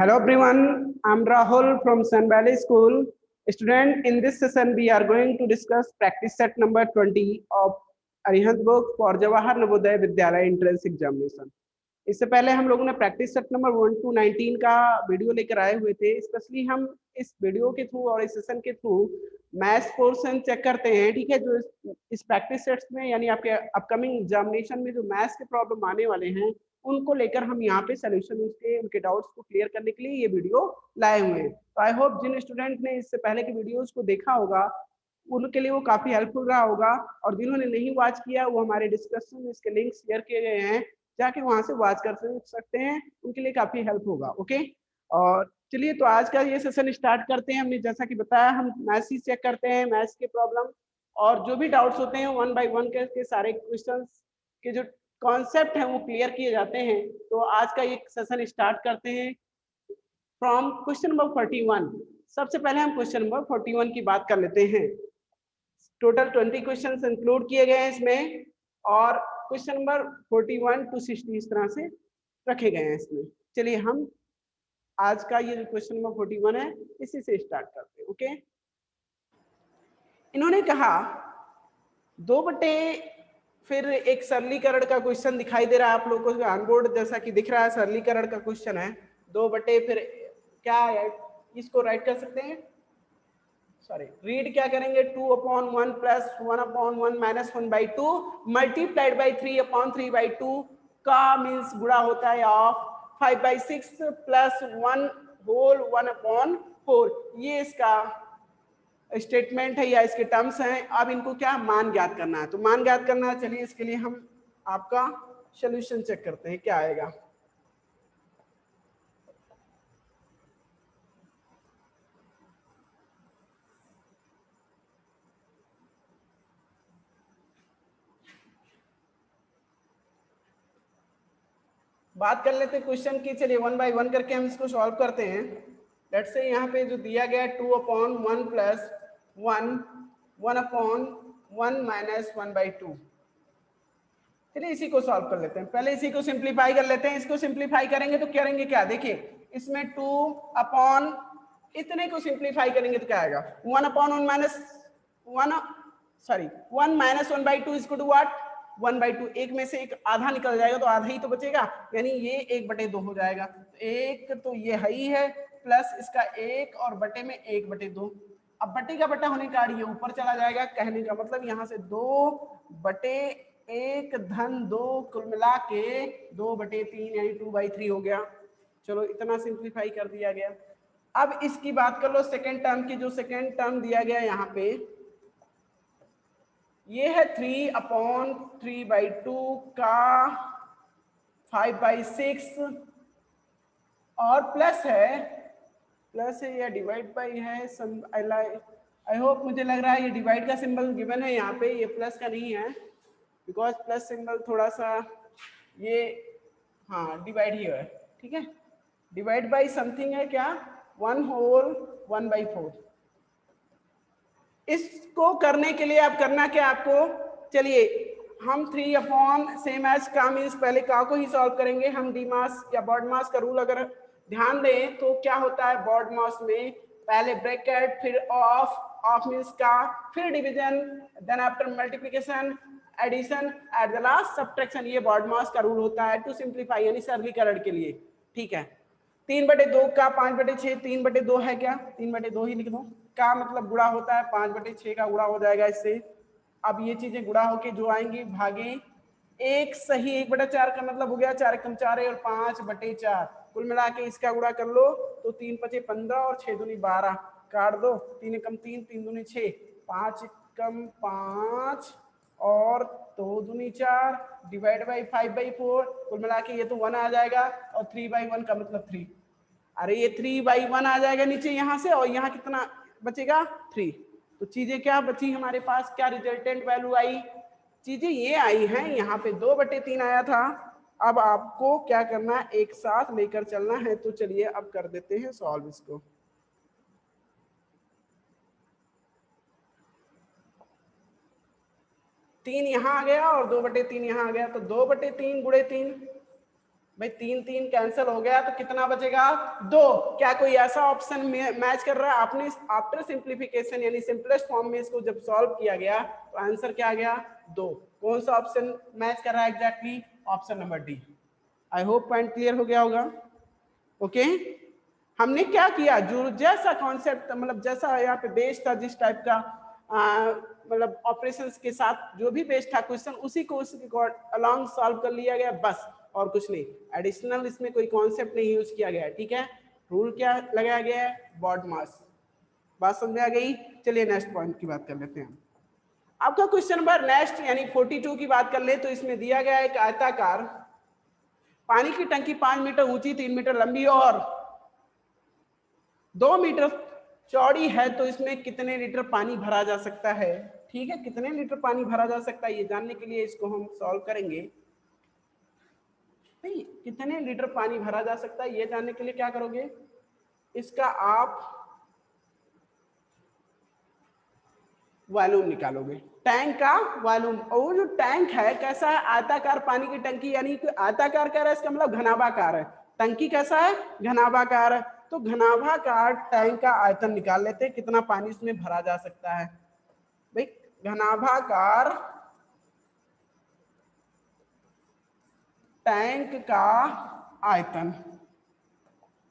Hello everyone, I'm Rahul from Sun Valley School. Student, in this session we are going to discuss practice set number 20 of Arihant book for Jawahar Navodaya Vidyalaya entrance examination. इससे पहले हम लोगों ने practice set number 1 to 19 का video लेकर आए हुए थे। स्पेशली हम इस वीडियो के थ्रू और इस सेशन के थ्रू मैथ्स पोर्शन चेक करते हैं, ठीक है। जो इस प्रैक्टिस सेट्स में यानी आपके अपकमिंग एग्जामिनेशन में जो मैथ्स के प्रॉब्लम आने वाले हैं उनको लेकर हम यहाँ पे सोल्यूशन उनके डाउट्स को क्लियर करने के लिए ये वीडियो लाए हुए हैं। तो आई होप जिन स्टूडेंट ने इससे पहले के वीडियोस को देखा होगा उनके लिए वो काफी हेल्पफुल रहा होगा, और जिन्होंने नहीं वॉच किया वो हमारे डिस्क्रिप्शन में इसके लिंक शेयर किए गए हैं, जाके वहां से वॉच कर सकते हैं, उनके लिए काफी हेल्प होगा। ओके, और चलिए तो आज का ये सेशन स्टार्ट करते हैं। हमने जैसा कि बताया हम मैथ्स ही चेक करते हैं, मैथ्स के प्रॉब्लम और जो भी डाउट्स होते हैं 1 by 1 के सारे क्वेश्चंस के जो कॉन्सेप्ट है वो क्लियर किए जाते हैं। तो आज का ये सेशन स्टार्ट करते हैं फ्रॉम क्वेश्चन नंबर 41। सबसे पहले हम क्वेश्चन नंबर 41 की बात कर लेते हैं। टोटल 20 क्वेश्चंस इंक्लूड किए गए हैं इसमें, और क्वेश्चन नंबर 41 to 60 इस तरह से रखे गए हैं इसमें। चलिए हम आज का ये जो क्वेश्चन नंबर 41 है इसी से स्टार्ट करते हैं। ओके, इन्होंने कहा 2 बटे, फिर एक सरलीकरण का क्वेश्चन दिखाई दे रहा है आप लोगों को ऑनबोर्ड, जैसा कि दिख रहा है सरलीकरण का क्वेश्चन है। 2 बटे फिर क्या है, इसको राइट कर सकते हैं, सॉरी रीड क्या करेंगे, 2/1 प्लस 1/1 माइनस 1/2 मल्टीप्लाइड बाई 3/3/2 का मीन्स गुणा होता है ऑफ 5/6 प्लस 1 होल 1/4। ये इसका स्टेटमेंट है या इसके टर्म्स हैं। अब इनको क्या मान ज्ञात करना है, तो मान ज्ञात करना है। चलिए इसके लिए हम आपका सॉल्यूशन चेक करते हैं क्या आएगा। बात कर लेते हैं क्वेश्चन की। चलिए 1 by 1 करके हम इसको सॉल्व करते हैं। लेट्स से यहाँ पे जो दिया गया 2/1 प्लस 1/1 माइनस 1/2। चलिए इसी को सॉल्व कर लेते हैं। पहले इसी को सिंप्लीफाई कर लेते हैं। इसको सिंप्लीफाई करेंगे तो करेंगे क्या, देखिए इसमें 2/, इतने को सिंप्लीफाई करेंगे तो क्या आएगा, 1/1 minus 1, sorry 1 minus 1/2 is equal to what, 1/2। एक में से एक आधा निकल जाएगा तो आधा ही तो बचेगा, यानी ये 1/2 हो जाएगा। एक तो ये ही है प्लस इसका 1 और बटे में 1/2। अब बटे का बटा होने का ये ऊपर चला जाएगा, कहने का मतलब यहाँ से 2/1 धन 2 कुल मिला के 2/3 यानी 2/3 हो गया। चलो इतना सिंप्लीफाई कर दिया गया। अब इसकी बात कर लो सेकेंड टर्म की। जो सेकेंड टर्म दिया गया यहाँ पे ये है 3/3/2 का 5/6 और प्लस है या डिवाइड बाई है सम, आई होप, मुझे लग रहा है ये डिवाइड का सिंबल गिवन है यहाँ पे, ये प्लस का नहीं है, बिकॉज प्लस सिंबल थोड़ा सा ये, हाँ डिवाइड ही है, ठीक है। डिवाइड बाई समथिंग है क्या, 1 होल 1/4। इसको करने के लिए आप करना क्या आपको, चलिए हम 3/, सेम एज का मीन्स पहले का को ही सॉल्व करेंगे हम। डी मास या बॉड मास का रूल अगर ध्यान दें तो क्या होता है बॉड मास में, पहले ब्रैकेट फिर ऑफ मीन्स का, फिर division, then after multiplication, addition, at the last subtraction. ये बॉड मास का रूल होता है टू सिंप्लीफाई यानी सरलीकरण के लिए, ठीक है। 3/2 का 5/6, 3/2 है क्या, 3/2 ही लिख दो। का मतलब गुणा होता है 5/6 का गुणा हो जाएगा इससे। अब ये चीजें गुणा होके जो आएंगी भागे एक सही 1/4 का मतलब हो गया 4 एकम 4 और 5/4 कुल मिला के इसका गुणा कर लो तो 3×5 = 15 और 6 दूनी 12 काट दो, 3 एकम 3, 3 दूनी 6, 5 एकम 5 और 2 दूनी 4 डिवाइड बाई 5/4 कुल मिला के ये तो 1 आ जाएगा, और 3/1 का मतलब 3। अरे ये 3/1 आ जाएगा नीचे यहाँ से, और यहाँ कितना बचेगा 3। तो चीजें क्या बची हमारे पास, क्या रिजल्टेंट वैल्यू आई, चीजें ये आई हैं। यहाँ पे 2/3 आया था। अब आपको क्या करना है, एक साथ लेकर चलना है। तो चलिए अब कर देते हैं सॉल्व इसको। तीन यहाँ आ गया और 2/3 यहाँ आ गया, तो 2/3 गुणे 3 भाई 3 कैंसिल हो गया तो कितना बचेगा 2। क्या कोई ऐसा ऑप्शन मैच कर रहा है? आपने आफ्टर सिंप्लीफिकेशन यानी सिंपलेस्ट फॉर्म में इसको जब सॉल्व किया गया तो आंसर क्या आ गया 2। कौन सा ऑप्शन मैच कर रहा है exactly? Option number D. I hope point clear हो गया होगा। ओके हमने क्या किया, जो जैसा कॉन्सेप्ट मतलब जैसा यहाँ पे बेस था, जिस टाइप का मतलब ऑपरेशंस के साथ जो भी बेस था क्वेश्चन, उसी को उसके अलॉन्ग सॉल्व कर लिया गया बस, और कुछ नहीं। एडिशनल इसमें कोई कॉन्सेप्ट नहीं यूज किया गया है। ठीक है, रूल क्या लगाया गया है? बॉड मास। बात समझ में आ गई? चलिए नेक्स्ट पॉइंट की बात कर लेते हैं। आपका क्वेश्चन नंबर नेक्स्ट यानी 42 की बात कर ले तो इसमें दिया गया एक आयताकार पानी की टंकी 5 मीटर ऊंची, 3 मीटर लंबी और 2 मीटर चौड़ी है, तो इसमें कितने लीटर पानी भरा जा सकता है? ठीक है, कितने लीटर पानी भरा जा सकता है ये जानने के लिए इसको हम सॉल्व करेंगे। नहीं, कितने लीटर पानी भरा जा सकता है ये जानने के लिए क्या करोगे, इसका आप वॉल्यूम निकालोगे, टैंक का वॉल्यूम। और वो जो टैंक है कैसा है? आयताकार पानी की टंकी, यानी कि आयताकार कह रहा है इसका मतलब घनाभाकार है। टंकी कैसा है? घनाभाकार है। तो घनाभाकार टैंक का आयतन निकाल लेते हैं, कितना पानी इसमें भरा जा सकता है। भाई घनाभाकार टैंक का आयतन,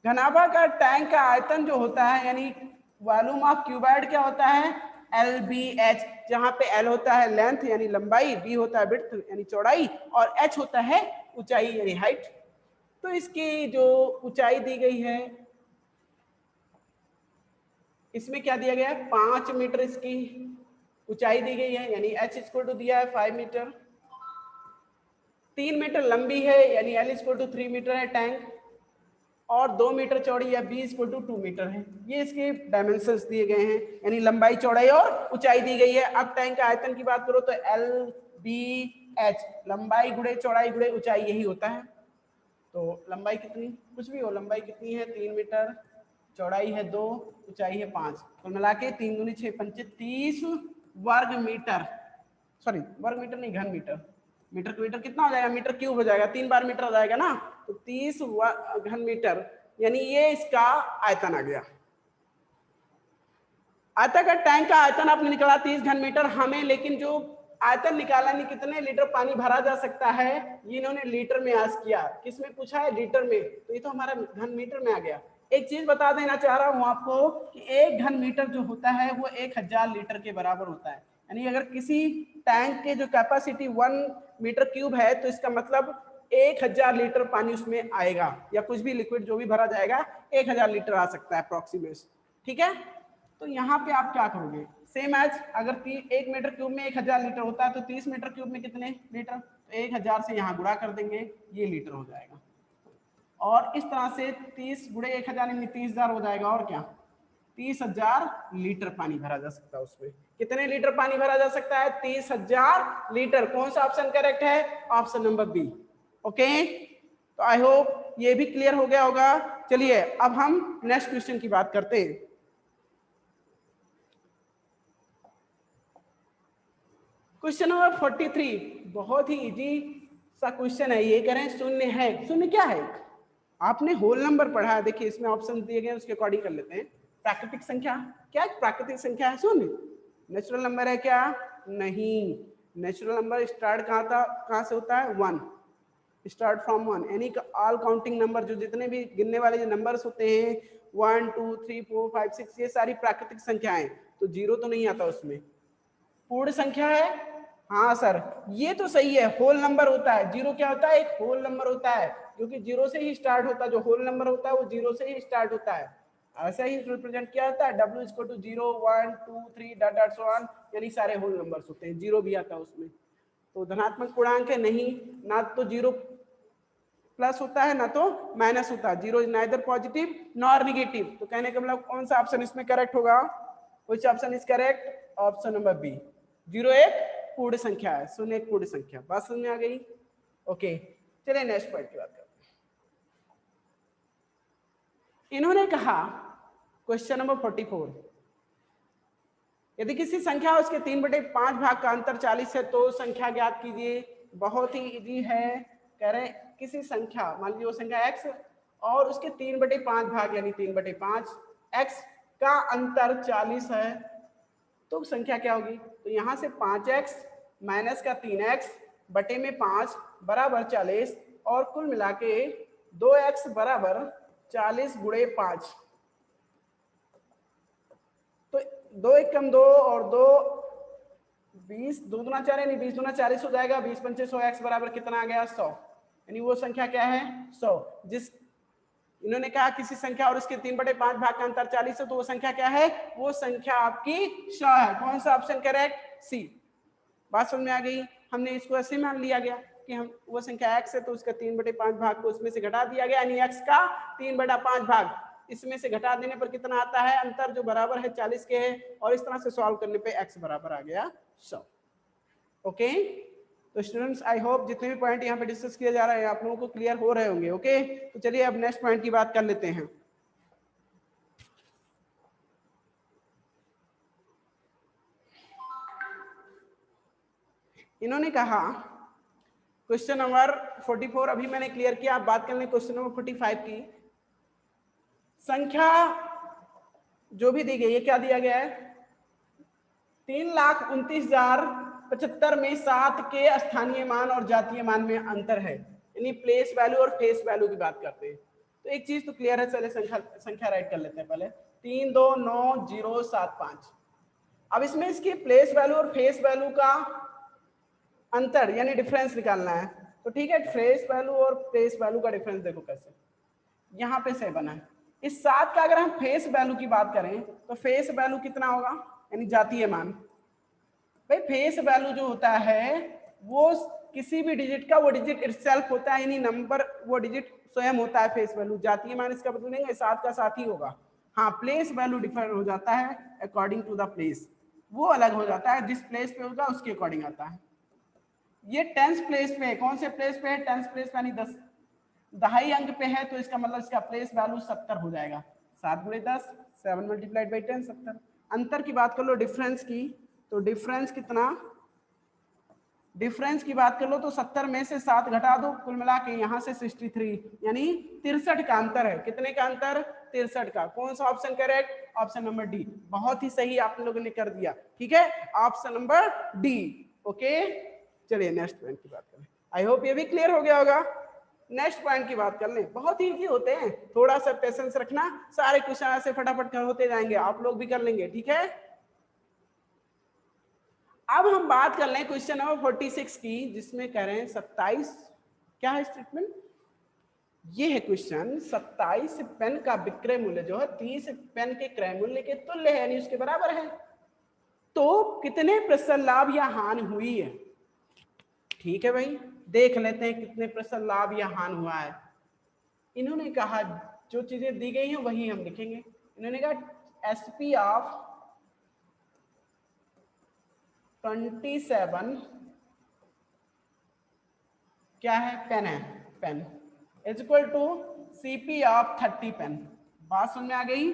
घनाभाकार टैंक का आयतन जो होता है यानी वॉल्यूम ऑफ क्यूबाइड क्या होता है? LBH, जहां पे L होता है लेंथ यानी लंबाई, B होता है विड्थ यानी चौड़ाई, और H होता है ऊंचाई यानी हाइट। तो इसकी जो ऊंचाई दी गई है, इसमें क्या दिया गया है? 5 मीटर इसकी ऊंचाई दी गई है, यानी H इक्वल टू दिया है 5 मीटर। 3 मीटर लंबी है यानी L इक्वल टू 3 मीटर है टैंक, और 2 मीटर चौड़ी या B इक्वल टू 2 मीटर है। ये इसके डायमेंशंस दिए गए हैं, यानी लंबाई, चौड़ाई और ऊंचाई दी गई है। अब टैंक के आयतन की बात करो तो LBH, लंबाई गुणे चौड़ाई गुणे ऊंचाई, यही होता है। तो लंबाई कितनी, कुछ भी हो, लंबाई कितनी है? 3 मीटर, चौड़ाई है 2, ऊंचाई है 5, कुल मिला के 3 दूनी 6 पंचे 30 वर्ग मीटर, सॉरी वर्ग मीटर नहीं, घन मीटर। मीटर का मीटर कितना हो जाएगा? मीटर क्यूब हो जाएगा, 3 बार मीटर हो जाएगा ना, तो 30 घन मीटर, यानी ये इसका आयतन आ गया। आयताकार टैंक का आयतन आपने निकाला 30 घन मीटर। हमें लेकिन जो आयतन निकाला नहीं, कितने लीटर पानी भरा जा सकता है, ये इन्होंने लीटर में आज किया। किसमें पूछा है? लीटर में। तो ये तो हमारा घन मीटर में आ गया। एक चीज बता देना चाह रहा हूं आपको कि 1 घन मीटर जो होता है वो 1000 लीटर के बराबर होता है। यानी अगर किसी टैंक के जो कैपेसिटी 1 मीटर क्यूब है, तो इसका मतलब 1000 लीटर पानी उसमें आएगा, या कुछ भी लिक्विड जो भी भरा जाएगा 1000 लीटर आ सकता है अप्रोक्सीमेट। ठीक है, तो यहाँ पे आप क्या करोगे? सेम एज अगर 1 मीटर क्यूब में 1000 लीटर होता है, तो 30 मीटर क्यूब में कितने लीटर? तो 1000 से यहाँ गुणा कर देंगे, ये लीटर हो जाएगा। और इस तरह से 30 गुणे 1000 यानी 30,000 हो जाएगा। और क्या? 30,000 लीटर पानी भरा जा सकता है उसमें। कितने लीटर पानी भरा जा सकता है? 30,000 लीटर। कौन सा ऑप्शन करेक्ट है? Option number B. ओके, तो आई होप ये भी क्लियर हो गया होगा। चलिए अब हम नेक्स्ट क्वेश्चन की बात करते हैं। क्वेश्चन नंबर 43 बहुत ही इजी सा क्वेश्चन है। ये करें शून्य है, शून्य क्या है? आपने होल नंबर पढ़ा है, देखिए इसमें ऑप्शन दिए गए, उसके अकॉर्डिंग कर लेते हैं। प्राकृतिक संख्या, क्या प्राकृतिक संख्या है? शून्य। नेचुरल नंबर है क्या? नहीं, नेचुरल नंबर स्टार्ट कहाँ से होता है? 1, स्टार्ट फ्रॉम 1, यानी ऑल काउंटिंग नंबर, जो जितने भी गिनने वाले जो नंबर्स होते हैं 1 2 3 4 5 6, ये सारी प्राकृतिक संख्याएं, तो जीरो तो नहीं आता उसमें। पूर्ण संख्या है? हाँ सर, ये तो सही है, होल नंबर होता है। जीरो क्या होता है? एक होल नंबर होता है, क्योंकि जीरो से ही स्टार्ट होता है। जो होल नंबर होता है वो जीरो से ही स्टार्ट होता है। ऐसा ही रिप्रेजेंट किया जाता है, W equal to 0 1 2 3 dot dot so on, यानी सारे होल नंबर्स होते हैं। जीरो भी आता है उसमें, तो धनात्मक पूर्णांक है नहीं, ना तो जीरो प्लस होता है ना तो माइनस होता है। Zero is neither positive nor negative. तो कहने का मतलब कौन सा ऑप्शन इसमें करेक्ट होगा? Which option is correct? Option number B. Zero एक पूर्ण संख्या है, शून्य एक पूर्ण संख्या। बात समझ में आ गई? ओके, चलिए नेक्स्ट पॉइंट की बात करते हैं। इन्होंने कहा क्वेश्चन नंबर 44, यदि किसी संख्या उसके 3/5 भाग का अंतर 40 है तो संख्या ज्ञात कीजिए। बहुत ही इजी है, कह रहे किसी संख्या, मान लीजिए वो संख्या x और उसके 3/5 भाग यानी 3/5 x का अंतर 40 है, तो संख्या क्या होगी? तो यहाँ से 5x माइनस का 3x बटे में 5 बराबर 40 और कुल मिला के 2x बराबर 40 गुणे 5। तो 2 1 कम 2 और 2 20, 2 दूना 4 यानी 20 दूना 40 हो जाएगा। 20 पंचे 100, x बराबर कितना आ गया? 100। यानी वो संख्या क्या है? 100। जिस इन्होंने कहा किसी संख्या और उसके 3/5 भाग का अंतर 40 है, तो वो संख्या क्या है? वो संख्या आपकी 100 है। कौन सा ऑप्शन करेक्ट? सी। बात समझ में आ गई? हमने इसको ऐसे मान लिया गया कि हम वो संख्या x है तो उसका 3/5 भाग को उसमें से घटा दिया गया, यानी x का 3/5 भाग इसमें से घटा देने पर कितना आता है? अंतर जो बराबर है 40 के है, और इस तरह से सॉल्व करने पे x बराबर आ गया 100। ओके, तो स्टूडेंट्स आई होप जितने भी पॉइंट यहाँ पे डिस्कस किए जा रहे हैं आप लोगों को क्लियर हो रहे होंगे। ओके, तो चलिए अब नेक्स्ट पॉइंट की बात कर लेते हैं। इन्होंने कहा क्वेश्चन नंबर 44 अभी मैंने क्लियर किया, आप बात कर लें क्वेश्चन नंबर 45 की। संख्या जो भी दी गई है, क्या दिया गया है? 3,29,075 में 7 के स्थानीय मान और जातीय मान में अंतर है, यानी प्लेस वैल्यू और फेस वैल्यू की बात करते हैं। तो एक चीज तो क्लियर है, चलिए संख्या राइट कर लेते हैं पहले। 329,075। अब इसमें इसकी प्लेस वैल्यू और फेस वैल्यू का अंतर यानी डिफरेंस निकालना है। तो ठीक है, फेस वैल्यू और प्लेस वैल्यू का डिफरेंस देखो कैसे, यहाँ पे 7 है। इस 7 का अगर हम फेस वैल्यू की बात करें तो फेस वैल्यू कितना होगा? यानी जातीय मान। भाई फेस वैल्यू जो होता है वो किसी भी डिजिट का वो डिजिट इटसेल्फ होता है, यानी नंबर वो डिजिट स्वयं होता है फेस वैल्यू। जातीय मान इसका मतलब नहीं है 7 का 7 ही होगा। हाँ, प्लेस वैल्यू डिफर हो जाता है अकॉर्डिंग टू द प्लेस, वो अलग हो जाता है, जिस प्लेस पे होगा उसके अकॉर्डिंग आता है। ये टेंस प्लेस पे है। कौन से प्लेस पे है? टेंस प्लेस पे, यानी 10 दहाई अंक पे है, तो इसका मतलब इसका प्लेस वैल्यू 70 हो जाएगा। 7 गुणे 10, 7 मल्टीप्लाइड बाई 10, 70। अंतर की बात कर लो डिफरेंस की, तो डिफरेंस कितना? डिफरेंस की बात कर लो तो 70 में से 7 घटा दो, कुल मिला के यहाँ से 63, यानी 63 का अंतर है। कितने का अंतर? 63 का। कौन सा option correct? Option number D. बहुत ही सही आप लोगों ने कर दिया। ठीक है, ऑप्शन नंबर डी। ओके, चलिए नेक्स्ट पॉइंट की बात करें। आई होप ये भी क्लियर हो गया होगा। नेक्स्ट पॉइंट की बात कर लें, बहुत ही इजी होते हैं, थोड़ा सा पेशेंस रखना, सारे क्वेश्चन ऐसे फटाफट होते जाएंगे, आप लोग भी कर लेंगे। ठीक है, अब हम बात कर लें क्वेश्चन नंबर 46 की, जिसमें कह रहे हैं 27, क्या है स्टेटमेंट? ये है क्वेश्चन, 27 पेन का विक्रय मूल्य जो है 30 पेन के क्रय मूल्य के तुल्य है, यानी उसके बराबर है, तो कितने प्रतिशत लाभ या हानि हुई है? ठीक है भाई, देख लेते हैं कितने प्रतिशत लाभ या हानि हुआ है। इन्होंने कहा जो चीजें दी गई हैं वही हम लिखेंगे। इन्होंने कहा एसपी ऑफ 27 क्या है? पेन है, pen is equal to CP of 30 pen. बात समझ में आ गई?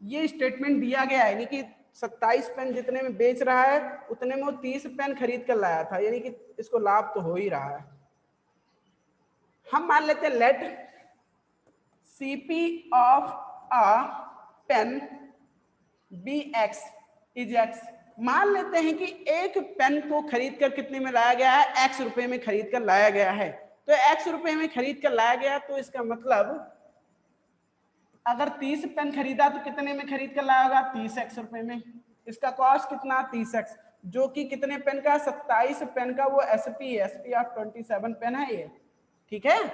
ये स्टेटमेंट दिया गया है, यानी कि 27 पेन जितने में बेच रहा है उतने में वो 30 पेन खरीद कर लाया था, यानी कि इसको लाभ तो हो ही रहा है। हम मान लेते हैं let CP of a pen B X is X. मान लेते हैं कि एक पेन को खरीद कर कितने में लाया गया है? x रुपए में खरीद कर लाया गया है। तो x रुपए में खरीद कर लाया गया, तो इसका मतलब अगर 30 पेन खरीदा तो कितने में खरीद कर लाया होगा? 30x रुपए में। इसका कॉस्ट कितना? 30x, जो कि कितने पेन का? 27 पेन का वो एसपी ऑफ 27 पेन है ये। ठीक है,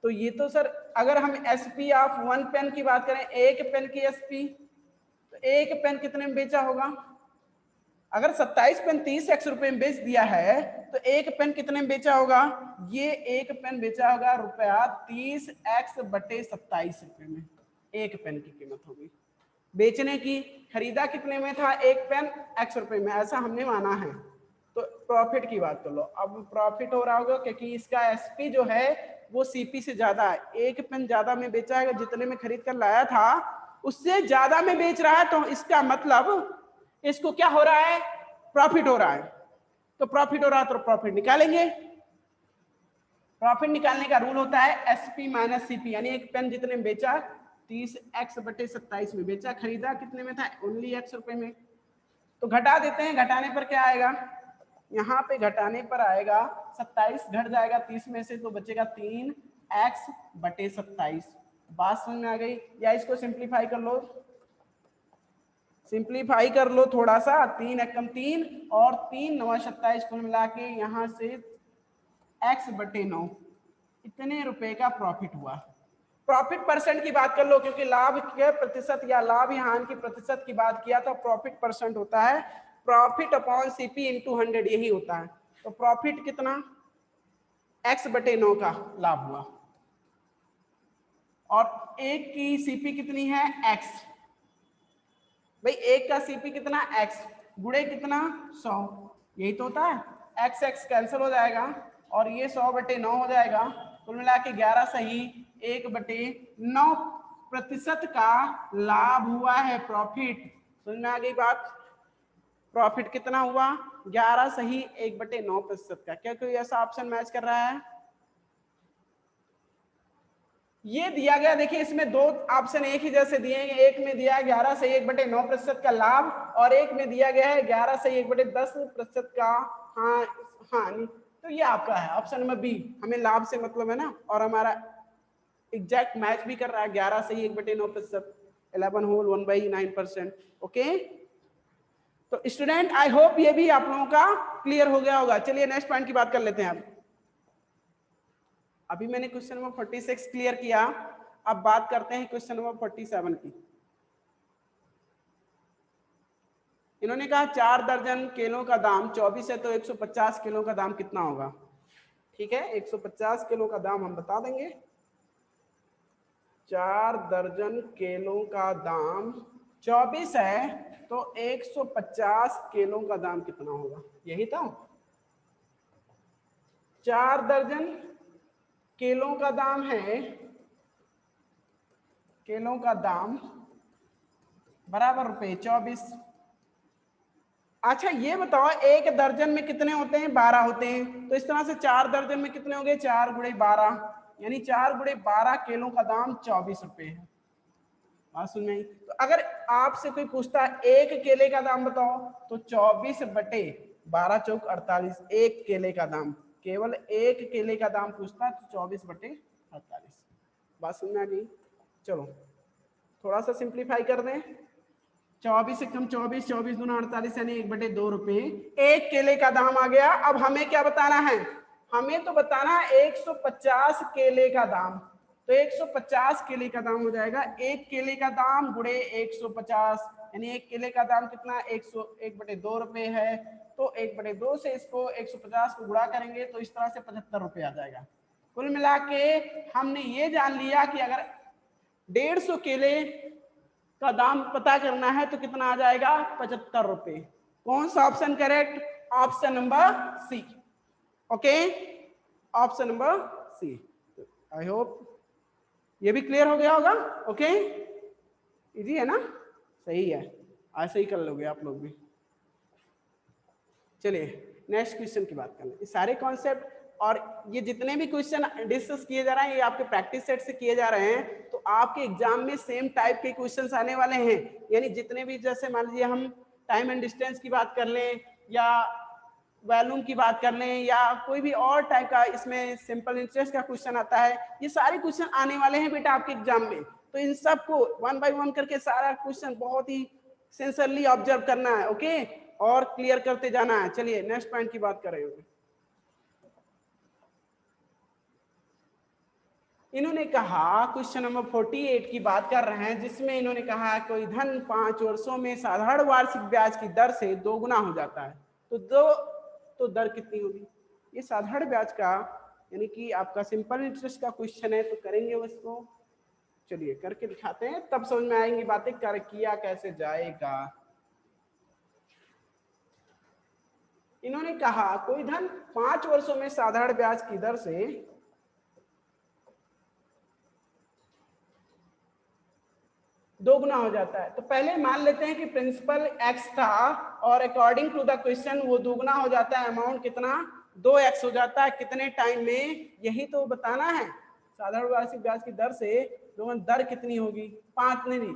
तो ये तो सर अगर हम एसपी ऑफ 1 पेन की बात करें, एक पेन की एसपी, तो एक पेन कितने में बेचा होगा? अगर 27 पेन 30x रुपए में बेच दिया है तो एक पेन कितने में बेचा होगा? ये एक पेन बेचा होगा रुपया 30x बटे 27 रुपए में, एक पेन की कीमत होगी बेचने की। खरीदा कितने में था एक पेन? x रुपए में, ऐसा हमने माना है। तो प्रॉफिट की बात कर लो। अब प्रॉफिट हो रहा होगा क्योंकि इसका एसपी जो है वो सीपी से ज्यादा है, एक पेन ज्यादा में बेचा है, जितने में खरीद कर लाया था उससे ज्यादा में बेच रहा है, तो इसका मतलब इसको क्या हो रहा है? प्रॉफिट हो रहा है। तो प्रॉफिट हो रहा है तो प्रॉफिट निकालेंगे। प्रॉफिट निकालने का रूल होता है एसपी माइनस सीपी, यानी एक पेन जितने में बेचा 30x/27 में बेचा, खरीदा कितने में था, ओनली x रुपए में। तो घटा देते हैं, घटाने पर क्या आएगा, यहाँ पे घटाने पर आएगा 27 घट जाएगा 30 में से, तो बचेगा 3x/27। बात समझ में आ गई? या इसको सिंप्लीफाई कर लो, सिंप्लीफाई कर लो थोड़ा सा, 3 एकम 3 और 3 9 27 कुल मिला के यहाँ से x/9 इतने रुपए का प्रॉफिट हुआ। प्रॉफिट परसेंट की बात कर लो, क्योंकि लाभ के प्रतिशत या लाभ या हानि की प्रतिशत की बात किया तो प्रॉफिट परसेंट होता है प्रॉफिट अपॉन सीपी इंटू 100, यही होता है। तो प्रॉफिट कितना, x/9 का लाभ हुआ, और एक की सीपी कितनी है x, भाई एक का सीपी कितना x गुणे कितना 100, यही तो होता है। x कैंसिल हो जाएगा और ये 100/9 हो जाएगा, कुल मिला के 11 सही 1/9% का लाभ हुआ है प्रॉफिट। समझ में आ गई बात? प्रॉफिट कितना हुआ, 11 सही 1/9% का। क्या कोई ऐसा ऑप्शन मैच कर रहा है? ये दिया गया, देखिए इसमें दो ऑप्शन एक ही जैसे दिए हैं, एक में दिया है 11 सही 1/9% का लाभ, और एक में दिया गया है 11 सही 1/10% का हानि। तो ये आपका है ऑप्शन नंबर बी, हमें लाभ से मतलब है ना, और हमारा एग्जैक्ट मैच भी कर रहा है, 11 सही 1/9%, 11 होल 1/9%। ओके, तो स्टूडेंट आई होप ये भी आप लोगों का क्लियर हो गया होगा। चलिए नेक्स्ट पॉइंट की बात कर लेते हैं। अब अभी मैंने क्वेश्चन नंबर 46 क्लियर किया, अब बात करते हैं क्वेश्चन नंबर 47 की। इन्होंने कहा 4 दर्जन केलों का दाम 24 है, तो 150 किलो का दाम कितना होगा? ठीक है, 150 किलो का दाम हम बता देंगे। 4 दर्जन केलों का दाम 24 है, तो 150 किलो का दाम कितना होगा, यही था। 4 दर्जन केलों का दाम है, केलों का दाम बराबर रुपए 24। अच्छा ये बताओ एक दर्जन में कितने होते हैं, 12 होते हैं, तो इस तरह से 4 दर्जन में कितने हो गए, 4 गुणे 12, यानी 4 गुणे 12 केलों का दाम 24 रुपए है। बात सुन में? तो अगर आपसे कोई पूछता है एक केले का दाम बताओ, तो 24/12 चौक 48, एक केले का दाम, केवल एक केले का दाम पूछता है, तो 24/48। बात सुन में आ गई? चलो थोड़ा सा सिंप्लीफाई कर दें, 24 एकम 24, 24 दूना 48, यानी 1/2 रुपए एक केले का दाम आ गया। अब हमें क्या बताना है, हमें तो बताना है 150 केले का दाम, तो 150 केले का दाम हो जाएगा एक केले का दाम गुणे 150, यानी एक केले का दाम कितना 1/2 रुपए है, तो 1/2 से इसको 150 को गुणा करेंगे तो इस तरह से 75 रुपए आ जाएगा। कुल मिला के हमने ये जान लिया कि अगर 150 केले का दाम पता करना है तो कितना आ जाएगा, 75 रुपए। कौन सा option correct? Option number C. Okay, option number C. I hope ये भी क्लियर हो गया होगा। ओके, इजी है ना, सही है, ऐसे ही कर लोगे आप लोग भी। चलिए नेक्स्ट क्वेश्चन की बात कर लें। सारे कॉन्सेप्ट और ये जितने भी क्वेश्चन डिस्कस किए जा रहे हैं ये आपके प्रैक्टिस सेट से किए जा रहे हैं, तो आपके एग्जाम में सेम टाइप के क्वेश्चंस आने वाले हैं। यानी जितने भी, जैसे मान लीजिए हम टाइम एंड डिस्टेंस की बात कर लें, या वॉल्यूम की बात कर लें, या कोई भी और टाइप का इसमें सिंपल इंटरेस्ट का क्वेश्चन आता है, ये सारे क्वेश्चन आने वाले हैं बेटा आपके एग्जाम में। तो इन सबको 1 बाय 1 करके सारा क्वेश्चन बहुत ही सिंसियरली ऑब्जर्व करना है, ओके, और क्लियर करते जाना है। चलिए नेक्स्ट पॉइंट की बात करें। इन्होंने कहा क्वेश्चन नंबर 48 की बात कर रहे हैं, जिसमें इन्होंने कहा कोई धन 5 वर्षों में साधारण वार्षिक ब्याज की दर से दोगुना हो जाता है, तो दर कितनी होगी? ये साधारण ब्याज का यानी कि आपका सिंपल इंटरेस्ट का क्वेश्चन है, तो करेंगे उसको। चलिए करके दिखाते हैं, तब समझ में आएंगी बातें कर किया कैसे जाएगा। इन्होंने कहा कोई धन 5 वर्षों में साधारण ब्याज की दर से दोगुना हो जाता है। तो पहले मान लेते हैं कि प्रिंसिपल x था और अकॉर्डिंग टू द क्वेश्चन वो दोगुना हो जाता है, अमाउंट कितना 2x हो जाता है कितने टाइम में, यही तो बताना है। साधारण वार्षिक ब्याज की दर से दर कितनी होगी, 5 नहीं,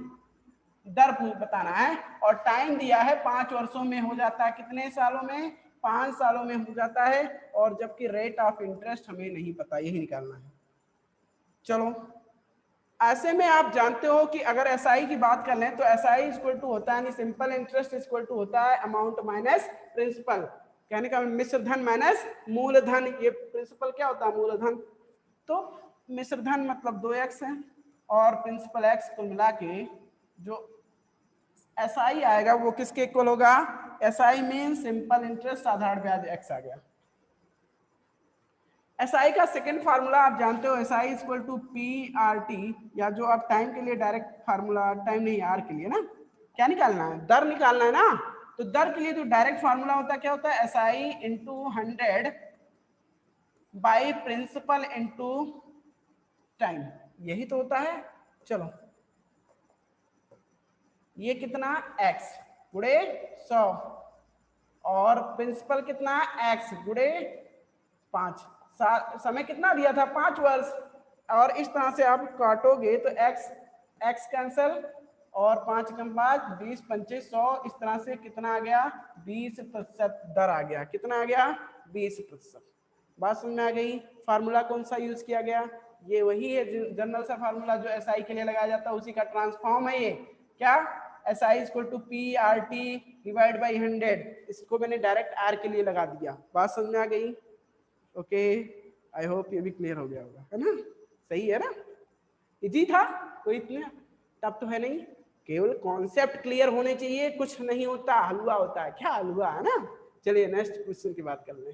दर बताना है। और टाइम दिया है 5 वर्षों में हो जाता है, कितने सालों में, 5 सालों में हो जाता है। और जबकि रेट ऑफ इंटरेस्ट हमें नहीं पता, यही निकालना है। चलो, ऐसे में आप जानते हो कि अगर एसआई की बात कर लें तो एसआई इक्वल टू होता है, सिंपल इंटरेस्ट इक्वल टू होता है अमाउंट माइनस प्रिंसिपल, कहने का मिश्र धन माइनस मूलधन। ये प्रिंसिपल क्या होता है, मूलधन। तो मिश्र धन मतलब 2x है और प्रिंसिपल x को मिला के जो एसआई आएगा वो किसके इक्वल होगा, एसआई मीन सिंपल इंटरेस्ट साधारण ब्याज x आ गया। एसआई का सेकंड फार्मूला आप जानते हो, SI equal to P R T, या जो आप टाइम के लिए डायरेक्ट फार्मूला, टाइम नहीं आर के लिए ना, क्या निकालना है, दर निकालना है ना। तो दर के लिए जो डायरेक्ट फार्मूला होता है क्या होता है, SI into 100 by principal into time, यही तो होता है। चलो, ये कितना x गुड़े 100 और प्रिंसिपल कितना x गुड़े 5, समय कितना दिया था, 5 वर्ष। और इस तरह से आप काटोगे तो x कैंसल और 5 कम 5 20 25 100, इस तरह से कितना आ गया, 20% दर आ गया। कितना आ गया, 20%। बात समझ में आ गई। फार्मूला कौन सा यूज किया गया, ये वही है जनरल सा फार्मूला जो एसआई के लिए लगाया जाता है, उसी का ट्रांसफॉर्म है ये। क्या, SI equal to P R T divide by 100, इसको मैंने डायरेक्ट आर के लिए लगा दिया। बात समझ में आ गई। ओके, आई होप ये भी क्लियर हो गया होगा, है ना, सही है ना, इजी था, कोई इतना टफ तो है नहीं, केवल कॉन्सेप्ट क्लियर होने चाहिए, कुछ नहीं होता, हलवा होता है, क्या हलवा है ना। चलिए नेक्स्ट क्वेश्चन की बात कर लें।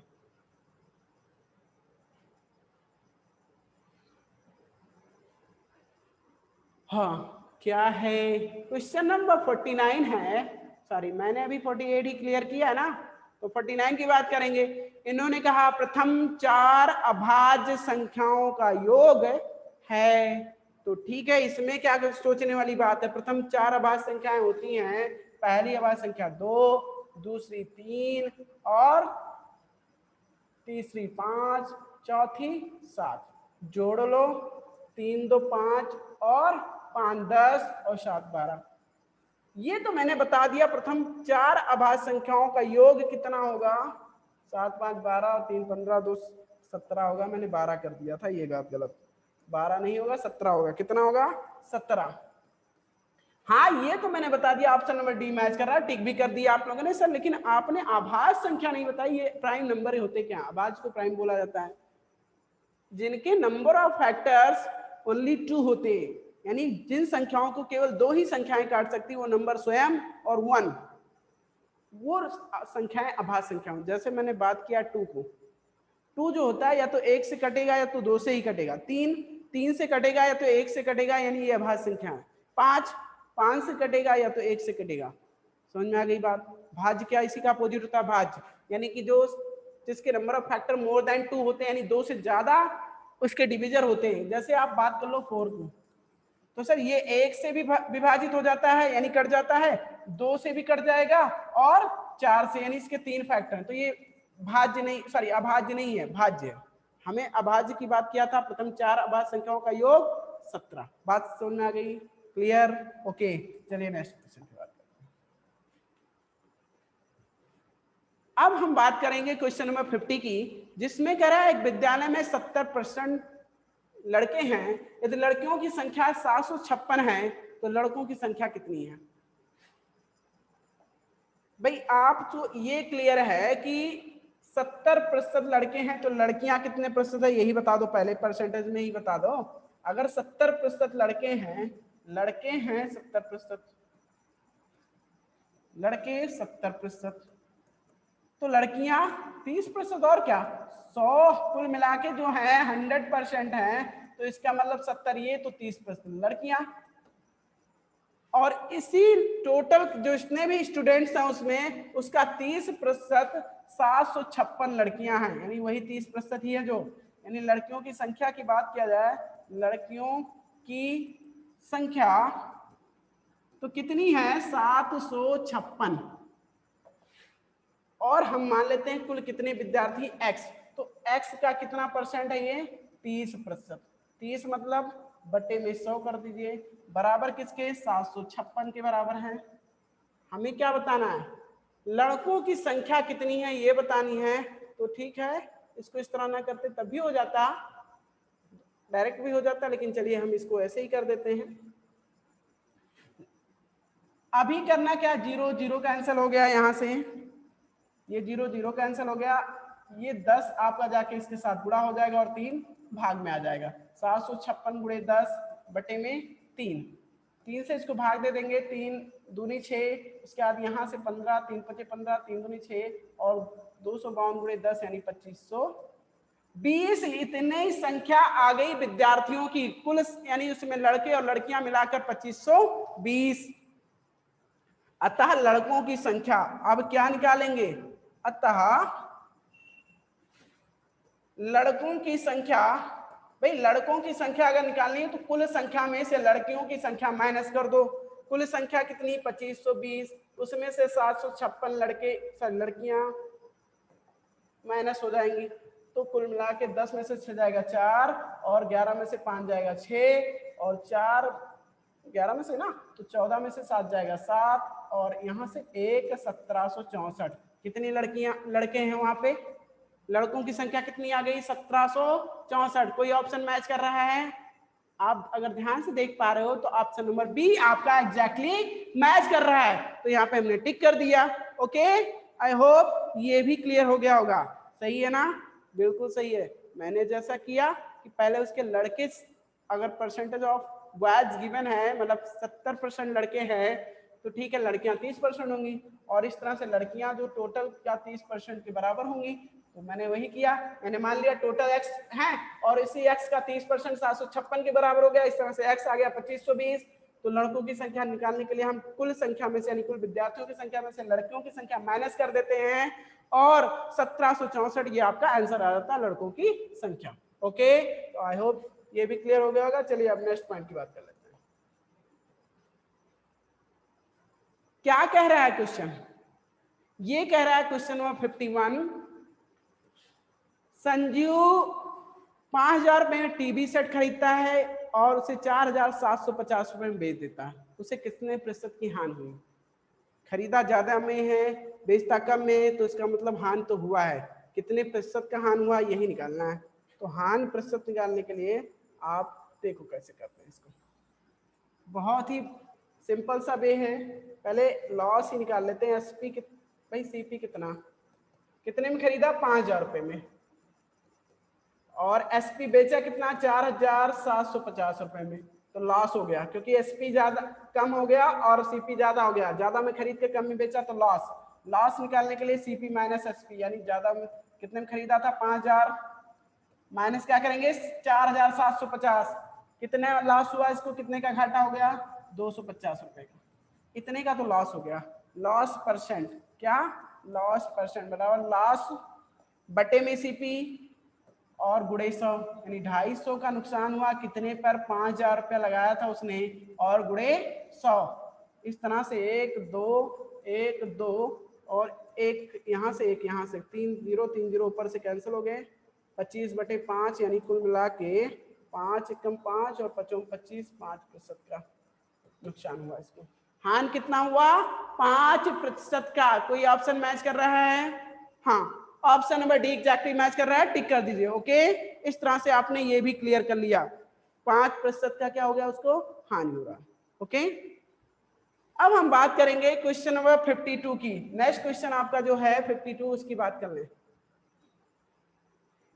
हाँ, क्या है, क्वेश्चन नंबर 49 है, सॉरी मैंने अभी 48 ही क्लियर किया है ना, तो 49 की बात करेंगे। इन्होंने कहा प्रथम 4 अभाज्य संख्याओं का योग है, तो ठीक है, इसमें क्या सोचने वाली बात है, प्रथम 4 अभाज्य संख्याएं होती हैं, पहली अभाज्य संख्या 2, दूसरी 3 और तीसरी 5, चौथी 7, जोड़ लो, 3 2 5 और 5 10 और 7 12। ये तो मैंने बता दिया, प्रथम 4 अभाज्य संख्याओं का योग कितना होगा, 7 5 12 और 3 15 2 17 होगा। मैंने 12 कर दिया था, ये बात गलत, 12 नहीं होगा 17 होगा। कितना होगा, 17। हाँ, ये तो मैंने बता दिया, ऑप्शन नंबर डी मैच कर रहा है, टिक भी कर दिया आप लोगों ने सर, लेकिन आपने अभाज्य संख्या नहीं बताई, ये प्राइम नंबर होते क्या, अभाज्य को प्राइम बोला जाता है जिनके नंबर ऑफ फैक्टर्स ओनली 2 होते, यानी जिन संख्याओं को केवल 2 ही संख्याएं काट सकती, वो नंबर स्वयं और 1, वो संख्याएं अभाज्य संख्याएं। जैसे मैंने बात किया 2 को, 2 जो होता है या तो 1 से कटेगा या तो 2 से ही कटेगा, 3 से कटेगा या तो 1 से कटेगा, यानी ये अभाज्य संख्या है। 5 से कटेगा या तो 1 से कटेगा। समझ में आ गई बात। भाज्य क्या, इसी का अपोजिट होता है भाज्य, यानी कि जो जिसके number of factor more than 2 होते हैं, यानी 2 से ज्यादा उसके डिविजर होते हैं। जैसे आप बात कर लो 4 को, तो सर ये 1 से भी विभाजित हो जाता है, यानी कट जाता है, 2 से भी कट जाएगा और 4 से, यानी इसके 3 फैक्टर हैं। तो ये भाज्य नहीं, सॉरी अभाज्य नहीं है, भाज्य है। हमें अभाज्य की बात किया था, प्रथम 4 अभाज्य संख्याओं का योग 17। बात समझ में आ गई, क्लियर, ओके। चलिए नेक्स्ट क्वेश्चन की बात करते हैं। अब हम बात करेंगे क्वेश्चन नंबर 50 की, जिसमें कह रहा है एक विद्यालय में 70% लड़के हैं, यदि लड़कियों की संख्या 756 है तो लड़कों की संख्या कितनी है। भाई आप तो ये क्लियर है कि 70% लड़के हैं तो लड़कियां कितने प्रतिशत है, यही बता दो, पहले परसेंटेज में ही बता दो। अगर 70% लड़के हैं 70%, लड़के 70%, तो लड़कियां 30%, और क्या, 100 कुल मिला के जो है 100% है, तो इसका मतलब 70 ये तो 30% लड़कियां। और इसी टोटल जो जितने भी स्टूडेंट्स हैं उसमें उसका 30% 756 लड़कियां हैं, यानी वही 30% ही है जो, यानी लड़कियों की संख्या की बात किया जाए, लड़कियों की संख्या तो कितनी है 756, और हम मान लेते हैं कुल कितने विद्यार्थी x, तो x का कितना परसेंट है ये 30%। 30 मतलब बटे में 100 कर दीजिए, बराबर किसके 756 के बराबर है। हमें क्या बताना है, लड़कों की संख्या कितनी है ये बतानी है। तो ठीक है, इसको इस तरह ना करते तब भी हो जाता, डायरेक्ट भी हो जाता, लेकिन चलिए हम इसको ऐसे ही कर देते हैं। अभी करना क्या, 0 0 कैंसिल हो गया, यहां से ये 0 0 कैंसिल हो गया, ये 10 आपका जाके इसके साथ गुणा हो जाएगा और 3 भाग में आ जाएगा। 756 गुणे 10 बटे में 3, 3 से इसको भाग दे देंगे, 3 दूनी 6, उसके बाद यहाँ से 15, 3 पचे 15, 3 दूनी 6 और 252 गुणे 10 यानी 2520। इतने ही संख्या आ गई विद्यार्थियों की कुल, यानी उसमें लड़के और लड़कियां मिलाकर 2520। अतः लड़कों की संख्या अब क्या निकालेंगे, अतः लड़कों की संख्या, भाई लड़कों की संख्या अगर निकालनी है तो कुल संख्या में से लड़कियों की संख्या माइनस कर दो। कुल संख्या कितनी 2520, उसमें से 756 लड़के लड़कियां माइनस हो जाएंगी, तो कुल मिला के 10 में से 6 जाएगा 4 और 11 में से 5 जाएगा 6 और 4 11 में से ना, तो 14 में से 7 जाएगा 7 और यहाँ से 1 1764। कितनी लड़कियां लड़के हैं वहां पे, लड़कों की संख्या कितनी आ गई 1764। कोई ऑप्शन मैच कर रहा है, आप अगर ध्यान से देख पा रहे हो तो ऑप्शन नंबर बी आपका एग्जैक्टली मैच कर रहा है, तो यहाँ पे हमने टिक कर दिया। ओके, आई होप ये भी क्लियर हो गया होगा, सही है ना, बिल्कुल सही है। मैंने जैसा किया कि पहले उसके लड़के, अगर परसेंटेज ऑफ बॉयज गिवन है, मतलब 70% लड़के हैं तो ठीक है, लड़कियां 30% होंगी, और इस तरह से लड़कियां जो टोटल क्या 30% के बराबर होंगी। तो मैंने वही किया, मैंने मान लिया टोटल x है और इसी x का 30% 756 के बराबर हो गया, इस तरह से x आ गया 2520। तो लड़कों की संख्या निकालने के लिए हम कुल संख्या में से, यानी कुल विद्यार्थियों की संख्या में से लड़कियों की संख्या माइनस कर देते हैं और 1764 ये आपका आंसर आ जाता है लड़कों की संख्या। ओके, तो आई होप ये भी क्लियर हो गया होगा। चलिए अब नेक्स्ट पॉइंट की बात कर लेते हैं। क्या कह रहा है क्वेश्चन, ये कह रहा है क्वेश्चन नंबर 51, संजीव 5000 रुपए में टीवी सेट खरीदता है और उसे 4750 रुपए में बेच देता है, उसे कितने प्रतिशत की हानि हुई। खरीदा ज्यादा में है, बेचता कम में, तो इसका मतलब हानि तो हुआ है, कितने प्रतिशत का हानि हुआ यही निकालना है। तो हानि प्रतिशत निकालने के लिए आप देखो कैसे करते हैं इसको, बहुत ही सिंपल सा वे है। पहले लॉस ही निकाल लेते हैं, एसपी भाई सीपी कितने में खरीदा 5000 रुपए में, और एसपी बेचा कितना 4750 रुपए में, तो लॉस हो गया क्योंकि एसपी ज्यादा कम हो गया और सीपी ज्यादा हो गया, ज्यादा में खरीद के कम में बेचा तो लॉस। लॉस निकालने के लिए सीपी माइनस एसपी, यानी ज्यादा में कितने में खरीदा था 5000 माइनस क्या करेंगे 4750, कितने लॉस हुआ, इसको कितने का घाटा हो गया 250 रुपए का, इतने का तो लॉस हो गया। लॉस परसेंट, क्या लॉस परसेंट बराबर लॉस बटे में सीपी और गुणे 100, यानी 250 का नुकसान हुआ, कितने पर 5000 रुपया लगाया था उसने और गुणे 100। इस तरह से 1 2 1 2 और एक यहाँ से एक यहाँ से 3 0 ऊपर से कैंसिल हो गए, 25/5 यानी कुल मिला के 5 एकम 5 और 5 25 5% का नुकसान हुआ इसको। हान कितना हुआ 5% का। कोई ऑप्शन मैच कर रहा है, हाँ option number D exactly match कर रहा है, टिक कर दीजिए। ओके, इस तरह से आपने ये भी क्लियर कर लिया, 5% का क्या हो गया उसको हानि हो रहा। ओके, अब हम बात करेंगे क्वेश्चन नंबर 52 की। नेक्स्ट क्वेश्चन आपका जो है 52 उसकी बात कर लें।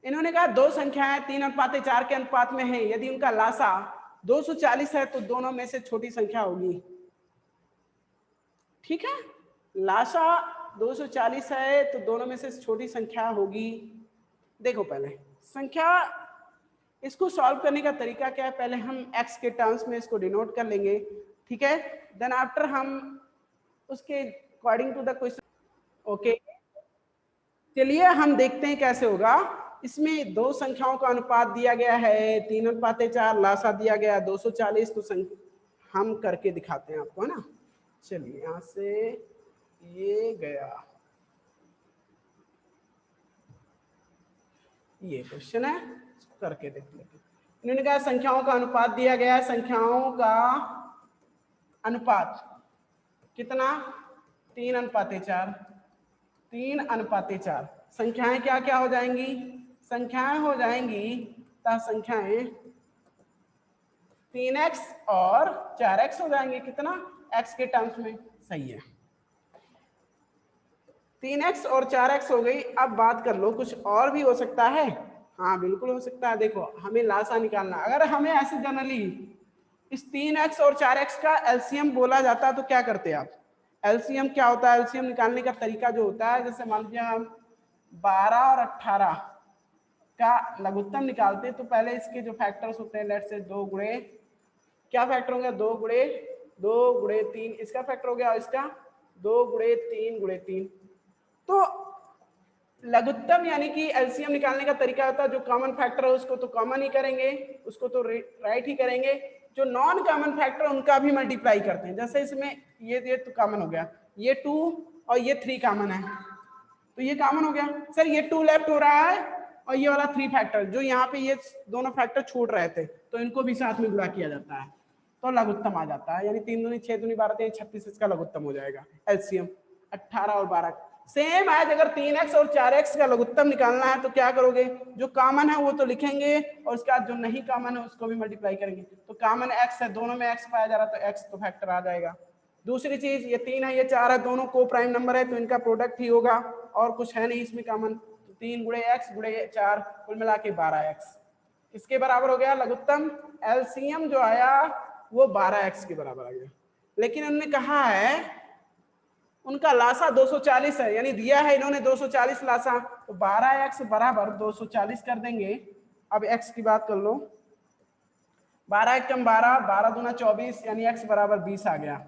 इन्होंने कहा दो संख्याएं 3:4 के अनुपात में है, यदि उनका लासा 240 है तो दोनों में से छोटी संख्या होगी। ठीक है, लासा 240 है तो दोनों में से छोटी संख्या होगी। देखो पहले संख्या, इसको सॉल्व करने का तरीका क्या है, पहले हम x के टर्म्स में इसको डिनोट कर लेंगे, ठीक है, देन आफ्टर हम उसके according to the question. Okay, चलिए हम देखते हैं कैसे होगा। इसमें दो संख्याओं का अनुपात दिया गया है 3:4, लासा दिया गया 240, तो हम करके दिखाते हैं आपको, है ना। चलिए यहां से ये गया, ये क्वेश्चन है, करके देख लेते। इन्होंने कहा संख्याओं का अनुपात दिया गया है, संख्याओं का अनुपात कितना 3:4, 3:4। संख्याएं क्या क्या हो जाएंगी, संख्याएं हो जाएंगी संख्याएं 3x और 4x हो जाएंगे, कितना x के टर्म्स में, सही है 3x और 4x हो गई। अब बात कर लो कुछ और भी हो सकता है, हाँ बिल्कुल हो सकता है। देखो हमें लासा निकालना, अगर हमें ऐसे जनरली इस 3x और 4x का एलसीएम बोला जाता है तो क्या करते हैं आप, एलसीएम क्या होता है, एलसीएम निकालने का तरीका जो होता है, जैसे मान लीजिए हम 12 और 18 का लघुत्तम निकालते हैं तो पहले इसके जो फैक्टर्स होते हैं, लेट्स से 2 गुणे क्या फैक्टर हो गया, 2 गुणे 3, इसका फैक्टर हो गया और इसका 2 गुणे 3। तो लघुत्तम यानी कि एलसीएम निकालने का तरीका होता है, जो कॉमन फैक्टर है उसको तो कॉमन ही करेंगे, उसको तो राइट ही करेंगे, जो नॉन कॉमन फैक्टर उनका भी मल्टीप्लाई करते हैं। जैसे इसमें ये तो कॉमन हो गया, ये 2 और ये 3 कॉमन है तो ये कॉमन हो गया। सर ये 2 लेफ्ट हो रहा है और ये वाला 3 फैक्टर, जो यहाँ पे ये दोनों फैक्टर छूट रहे थे तो इनको भी साथ में गुणा किया जाता है तो लघुत्तम आ जाता है, यानी 3 दूनी 6 दूनी 12 3 36, इसका लघुत्तम हो जाएगा एलसीएम 18 और 12। सेम है, अगर 3x और 4x का लघुत्तम निकालना है तो क्या करोगे, जो कॉमन है वो तो लिखेंगे और उसके बाद जो नहीं कॉमन है उसको भी मल्टीप्लाई करेंगे। तो कॉमन x है, दोनों में x पाया जा रहा है तो x तो फैक्टर आ जाएगा। दूसरी चीज ये 3 है ये 4 है, दोनों को प्राइम नंबर है तो इनका प्रोडक्ट ही होगा और कुछ है नहीं इसमें कॉमन, तो 3 गुणे x गुणे 4 कुल मिला के 12x इसके बराबर हो गया। लघुत्तम एलसीएम जो आया वो 12x के बराबर आ गया। लेकिन उन्होंने कहा है उनका लासा 240 है, यानी दिया है इन्होंने 240 लासा, तो 12x बराबर 240 कर देंगे। अब x की बात कर लो, 12 एक कम 12, 12 दूना 24, यानी x बराबर 20 आ गया।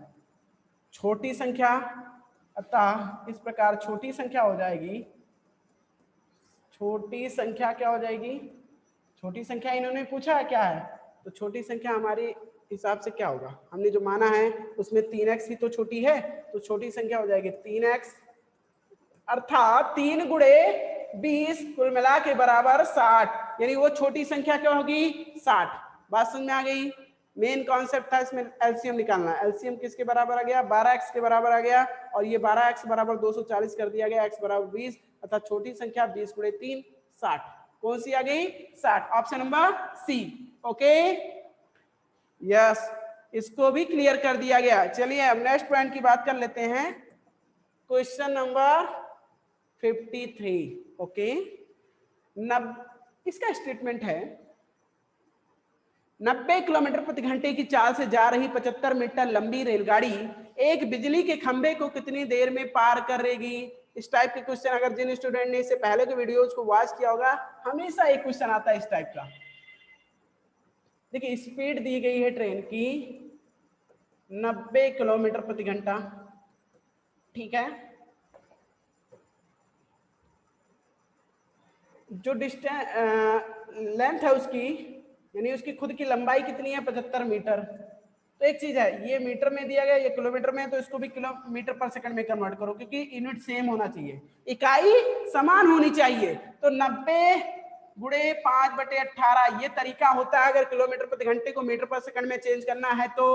छोटी संख्या, अतः इस प्रकार छोटी संख्या हो जाएगी, छोटी संख्या क्या हो जाएगी, छोटी संख्या इन्होंने पूछा है क्या है, तो छोटी संख्या हमारे हिसाब से क्या होगा, हमने जो माना है उसमें 3x ही तो छोटी है, तो छोटी संख्या हो जाएगी 3x, अर्थात 3 गुणे 20 कुल मिला के बराबर 60, यानी वो छोटी संख्या क्या होगी 60। बात समझ में आ गई। मेन कॉन्सेप्ट था इसमें एलसीएम निकालना, एलसीएम किसके बराबर आ गया, 12x के बराबर आ गया और ये 12x बराबर 240 कर दिया गया, x बराबर 20, अर्थात छोटी संख्या 20 गुणे 3 60, कौन सी आ गई 60, option number C. Okay yes, इसको भी क्लियर कर दिया गया। चलिए अब नेक्स्ट पॉइंट की बात कर लेते हैं, क्वेश्चन नंबर 53। ओके इसका स्टेटमेंट है 90 किलोमीटर प्रति घंटे की चाल से जा रही 75 मीटर लंबी रेलगाड़ी एक बिजली के खंभे को कितनी देर में पार करेगी। इस टाइप के क्वेश्चन अगर जिन स्टूडेंट ने इससे पहले के वीडियोज को वॉच किया होगा, हमेशा एक क्वेश्चन आता है इस टाइप का। देखिए स्पीड दी गई है ट्रेन की 90 किलोमीटर प्रति घंटा, ठीक है, जो डिस्टेंस लेंथ है उसकी, यानी उसकी खुद की लंबाई कितनी है 75 मीटर। तो एक चीज है, ये मीटर में दिया गया, ये किलोमीटर में, तो इसको भी किलोमीटर पर सेकंड में कन्वर्ट करो क्योंकि यूनिट सेम होना चाहिए, इकाई समान होनी चाहिए। तो 90 गुणे 5/18 ये तरीका होता है, अगर किलोमीटर प्रति घंटे को मीटर पर सेकंड में चेंज करना है तो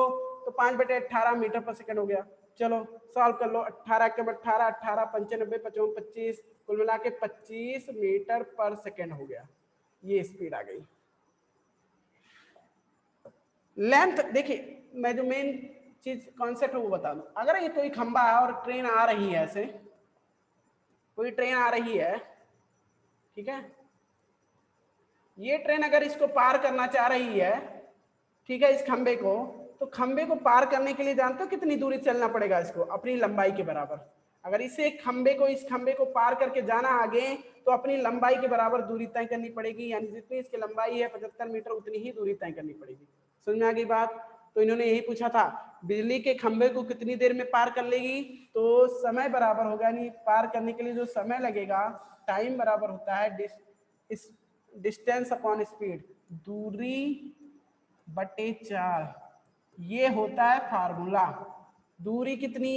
5/18 मीटर पर सेकंड हो गया। चलो सॉल्व कर लो, 18 के 18 18 95 55 25 कुल मिला के 25 मीटर पर सेकंड हो गया, ये स्पीड आ गई। लेंथ देखिए, मैं जो मेन चीज कॉन्सेप्ट है वो बता दूं, अगर ये कोई खंबा है और ट्रेन आ रही है, ऐसे कोई ट्रेन आ रही है, ठीक है, ये ट्रेन अगर इसको पार करना चाह रही है, ठीक है, इस खंबे को, तो खंबे को पार करने के लिए जानते हो कितनी दूरी चलना पड़ेगा इसको, अपनी लंबाई के बराबर। अगर इसे खंबे को, इस खंबे को पार करके जाना आगे, तो अपनी लंबाई के बराबर दूरी तय करनी पड़ेगी, यानी जितनी इसकी लंबाई है 75 मीटर उतनी ही दूरी तय करनी पड़ेगी। समझ में आ गई बात। तो इन्होंने यही पूछा था बिजली के खंबे को कितनी देर में पार कर लेगी, तो समय बराबर होगा, यानी पार करने के लिए जो समय लगेगा, टाइम बराबर होता है डिस्टेंस अपॉन स्पीड, दूरी बटे 4, ये होता है फार्मूला। दूरी कितनी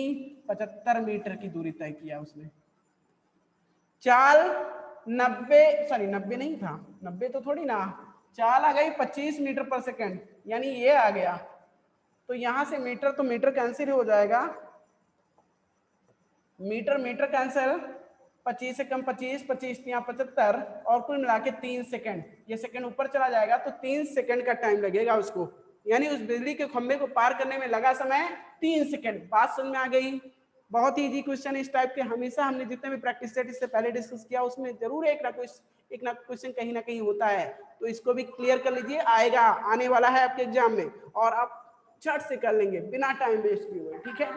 75 मीटर की दूरी तय किया उसने। चाल 90 नहीं था, 90 तो थोड़ी ना, चाल आ गई 25 मीटर पर सेकंड, यानी ये आ गया। तो यहां से मीटर तो मीटर कैंसिल हो जाएगा, मीटर मीटर कैंसिल, 25 से कम 25, 25 यहाँ 75, और कुल मिला के 3 सेकंड। ये सेकंड ऊपर चला जाएगा तो 3 सेकंड का टाइम लगेगा उसको, यानी उस बिजली के खंभे को पार करने में लगा समय 3 सेकंड। बात समझ में आ गई? बहुत ही इजी क्वेश्चन इस टाइप के हमेशा हमने जितने भी प्रैक्टिस सेट इससे पहले डिस्कस किया उसमें जरूर एक ना क्वेश्चन कहीं ना कहीं होता है। तो इसको भी क्लियर कर लीजिए, आएगा, आने वाला है आपके एग्जाम में, और आप झट से कर लेंगे बिना टाइम वेस्ट किए हुए। ठीक है,